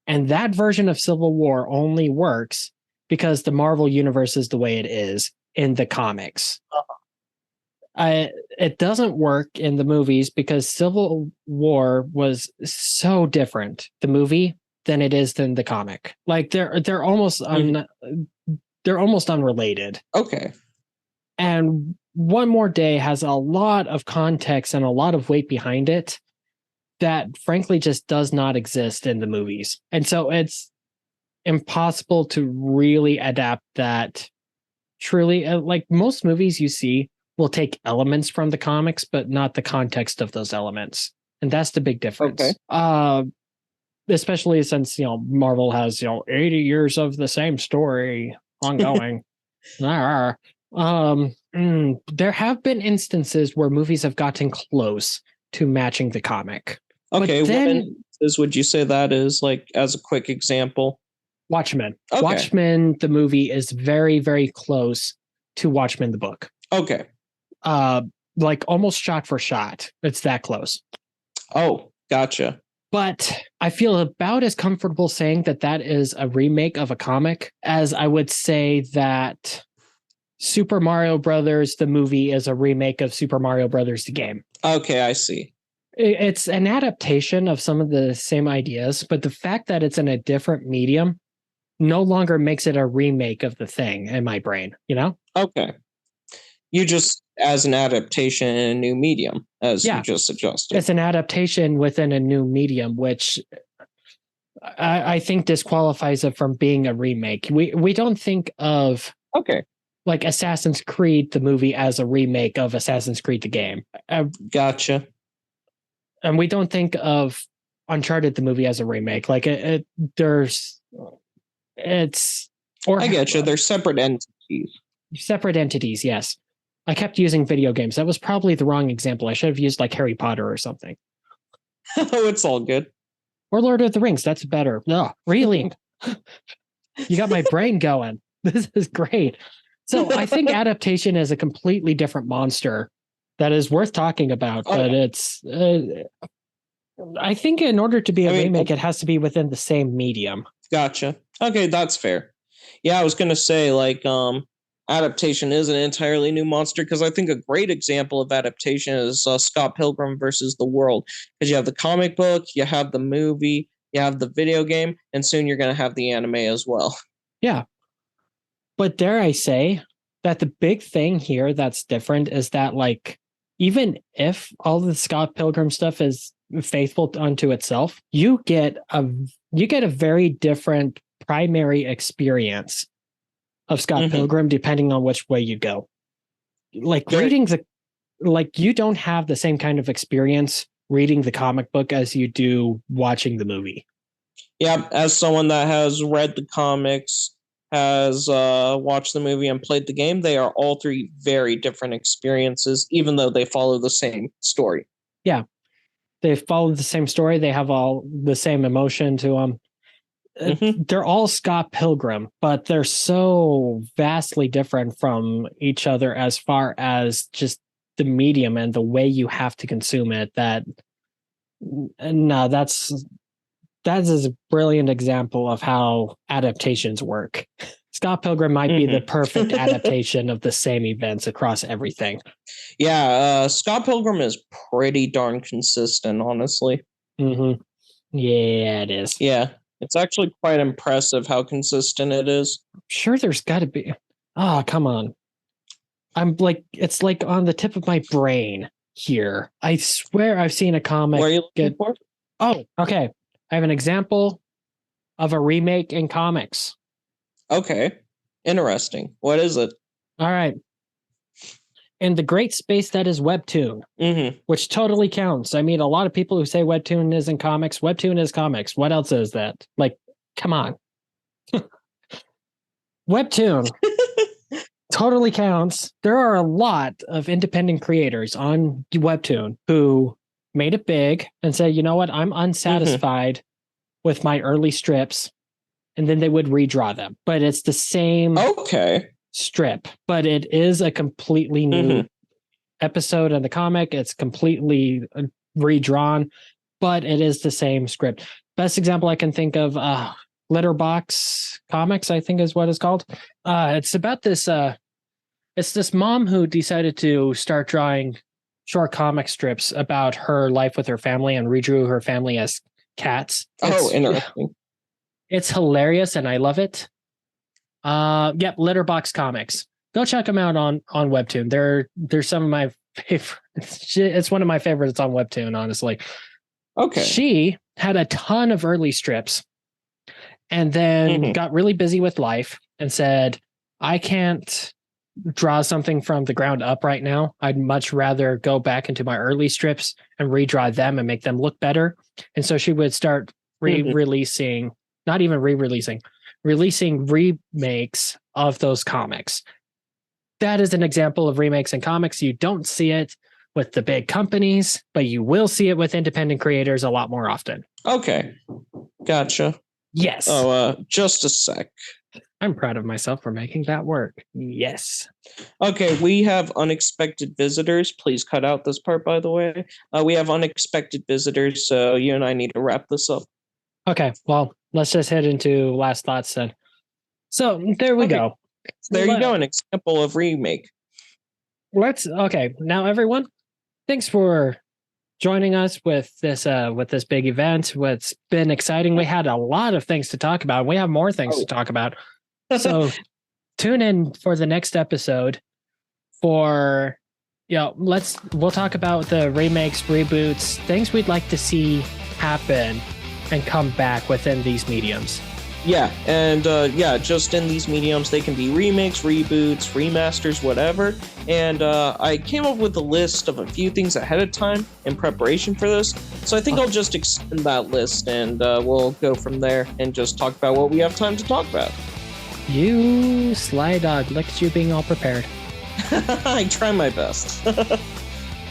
Speaker 1: And that version of Civil War only works because the Marvel universe is the way it is in the comics. It doesn't work in the movies because Civil War was so different, the movie, than it is than the comic. Like they're almost unrelated.
Speaker 2: Okay.
Speaker 1: And One More Day has a lot of context and a lot of weight behind it that frankly just does not exist in the movies. And so it's impossible to really adapt that truly. Like most movies you see will take elements from the comics, but not the context of those elements. And that's the big difference. Okay. Especially since, Marvel has, 80 years of the same story ongoing. There have been instances where movies have gotten close to matching the comic.
Speaker 2: Okay, differences would you say that is, like, as a quick example?
Speaker 1: Watchmen.
Speaker 2: Okay.
Speaker 1: Watchmen, the movie, is very, very close to Watchmen, the book.
Speaker 2: Okay.
Speaker 1: Like almost shot for shot. It's that close.
Speaker 2: Oh, gotcha.
Speaker 1: But I feel about as comfortable saying that that is a remake of a comic as I would say that Super Mario Brothers, the movie, is a remake of Super Mario Brothers, the game.
Speaker 2: Okay, I see.
Speaker 1: It's an adaptation of some of the same ideas, but the fact that it's in a different medium no longer makes it a remake of the thing in my brain, you know?
Speaker 2: Okay. You just, as an adaptation in a new medium, as you just suggested.
Speaker 1: It's an adaptation within a new medium, which I think disqualifies it from being a remake. We don't think of like Assassin's Creed, the movie, as a remake of Assassin's Creed, the game.
Speaker 2: Gotcha.
Speaker 1: And we don't think of Uncharted, the movie, as a remake. Like I get
Speaker 2: you. They're separate entities.
Speaker 1: Separate entities, yes. I kept using video games. That was probably the wrong example. I should have used like Harry Potter or something.
Speaker 2: Oh, it's all good.
Speaker 1: Or Lord of the Rings. That's better. No, really. You got my brain going. This is great. So I think adaptation is a completely different monster that is worth talking about. But it's, I think in order to be a remake, it has to be within the same medium.
Speaker 2: Gotcha. Okay, that's fair. Yeah, I was going to say, like, adaptation is an entirely new monster, because I think a great example of adaptation is Scott Pilgrim versus the World, because you have the comic book, you have the movie, you have the video game, and soon you're going to have the anime as well.
Speaker 1: Yeah. But dare I say that the big thing here that's different is that, like, even if all the Scott Pilgrim stuff is faithful unto itself, you get a very different primary experience of Scott Pilgrim, depending on which way you go. Like you don't have the same kind of experience reading the comic book as you do watching the movie.
Speaker 2: Yeah, as someone that has read the comics, has watched the movie, and played the game, they are all three very different experiences, even though they follow the same story.
Speaker 1: Yeah, they follow the same story. They have all the same emotion to them. They're all Scott Pilgrim, but they're so vastly different from each other as far as just the medium and the way you have to consume it. That is a brilliant example of how adaptations work. Scott Pilgrim might be the perfect adaptation of the same events across everything.
Speaker 2: Yeah, Scott Pilgrim is pretty darn consistent, honestly.
Speaker 1: Yeah, it is.
Speaker 2: Yeah. It's actually quite impressive how consistent it is.
Speaker 1: I'm sure there's got to be. Oh, come on. It's like on the tip of my brain here. I swear I've seen a comic.
Speaker 2: Where are you looking for?
Speaker 1: Oh, okay. I have an example of a remake in comics.
Speaker 2: Okay. Interesting. What is it?
Speaker 1: All right. In the great space that is Webtoon, which totally counts. I mean, a lot of people who say Webtoon isn't comics. Webtoon is comics. What else is that? Like, come on. Webtoon totally counts. There are a lot of independent creators on Webtoon who made it big and said, you know what? I'm unsatisfied with my early strips. And then they would redraw them. But it's the same strip, but it is a completely new episode in the comic. It's completely redrawn, but it is the same script. Best example I can think of, Letterbox Comics, I think is what it's called. It's about this it's this mom who decided to start drawing short comic strips about her life with her family and redrew her family as cats.
Speaker 2: Interesting.
Speaker 1: It's hilarious and I love it. Letterbox Comics. Go check them out on Webtoon. They're some of my favorites. It's one of my favorites on Webtoon, honestly.
Speaker 2: Okay.
Speaker 1: She had a ton of early strips and then got really busy with life and said, I can't draw something from the ground up right now. I'd much rather go back into my early strips and redraw them and make them look better. And so she would start releasing remakes of those comics. That is an example of remakes in comics. You don't see it with the big companies, but you will see it with independent creators a lot more often.
Speaker 2: Okay. Gotcha.
Speaker 1: Yes.
Speaker 2: Oh, just a sec.
Speaker 1: I'm proud of myself for making that work. Yes.
Speaker 2: Okay, we have unexpected visitors. Please cut out this part, by the way. We have unexpected visitors, so you and I need to wrap this up.
Speaker 1: Okay, well, let's just head into last thoughts then. So there we go.
Speaker 2: There you go, an example of remake.
Speaker 1: Okay, now everyone, thanks for joining us with this big event. It's been exciting. We had a lot of things to talk about. We have more things to talk about. So tune in for the next episode for we'll talk about the remakes, reboots, things we'd like to see happen and come back within these mediums.
Speaker 2: Yeah, and just in these mediums, they can be remakes, reboots, remasters, whatever. And I came up with a list of a few things ahead of time in preparation for this. So I think I'll just extend that list and we'll go from there and just talk about what we have time to talk about. You
Speaker 1: sly dog, look at you being all prepared.
Speaker 2: I try my best.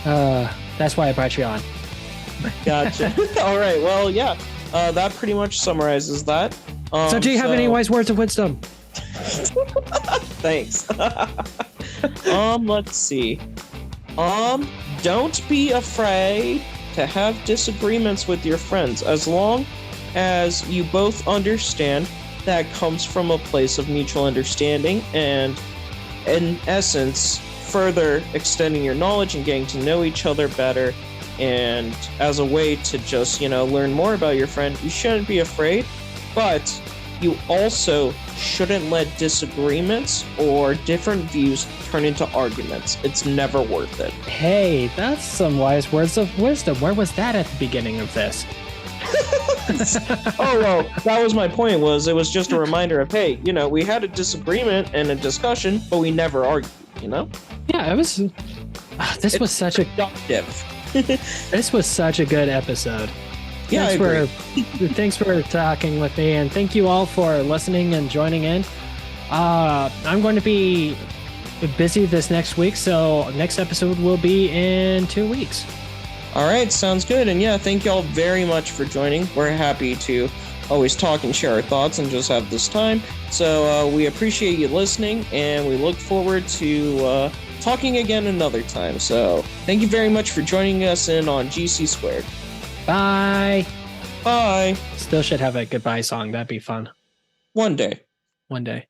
Speaker 1: That's why I brought you on.
Speaker 2: Gotcha. All right, well, yeah, that pretty much summarizes that.
Speaker 1: So do you have any wise words of wisdom?
Speaker 2: Thanks. Let's see. Don't be afraid to have disagreements with your friends, as long as you both understand that comes from a place of mutual understanding and, in essence, further extending your knowledge and getting to know each other better. And as a way to just, learn more about your friend, you shouldn't be afraid. But you also shouldn't let disagreements or different views turn into arguments. It's never worth it.
Speaker 1: Hey, that's some wise words of wisdom. Where was that at the beginning of this?
Speaker 2: Oh, well, that was my point. It was just a reminder of, hey, we had a disagreement and a discussion, but we never argued,
Speaker 1: Yeah, it was... this was such a...
Speaker 2: productive.
Speaker 1: This was such a good episode.
Speaker 2: Yeah,
Speaker 1: Thanks for talking with me, and thank you all for listening and joining in. I'm going to be busy this next week, so next episode will be in 2 weeks.
Speaker 2: All right, sounds good. And yeah, thank you all very much for joining. We're happy to always talk and share our thoughts and just have this time. So we appreciate you listening, and we look forward to talking again another time. So thank you very much for joining us in on GC Squared.
Speaker 1: Bye.
Speaker 2: Bye.
Speaker 1: Still should have a goodbye song. That'd be fun.
Speaker 2: One day.
Speaker 1: One day.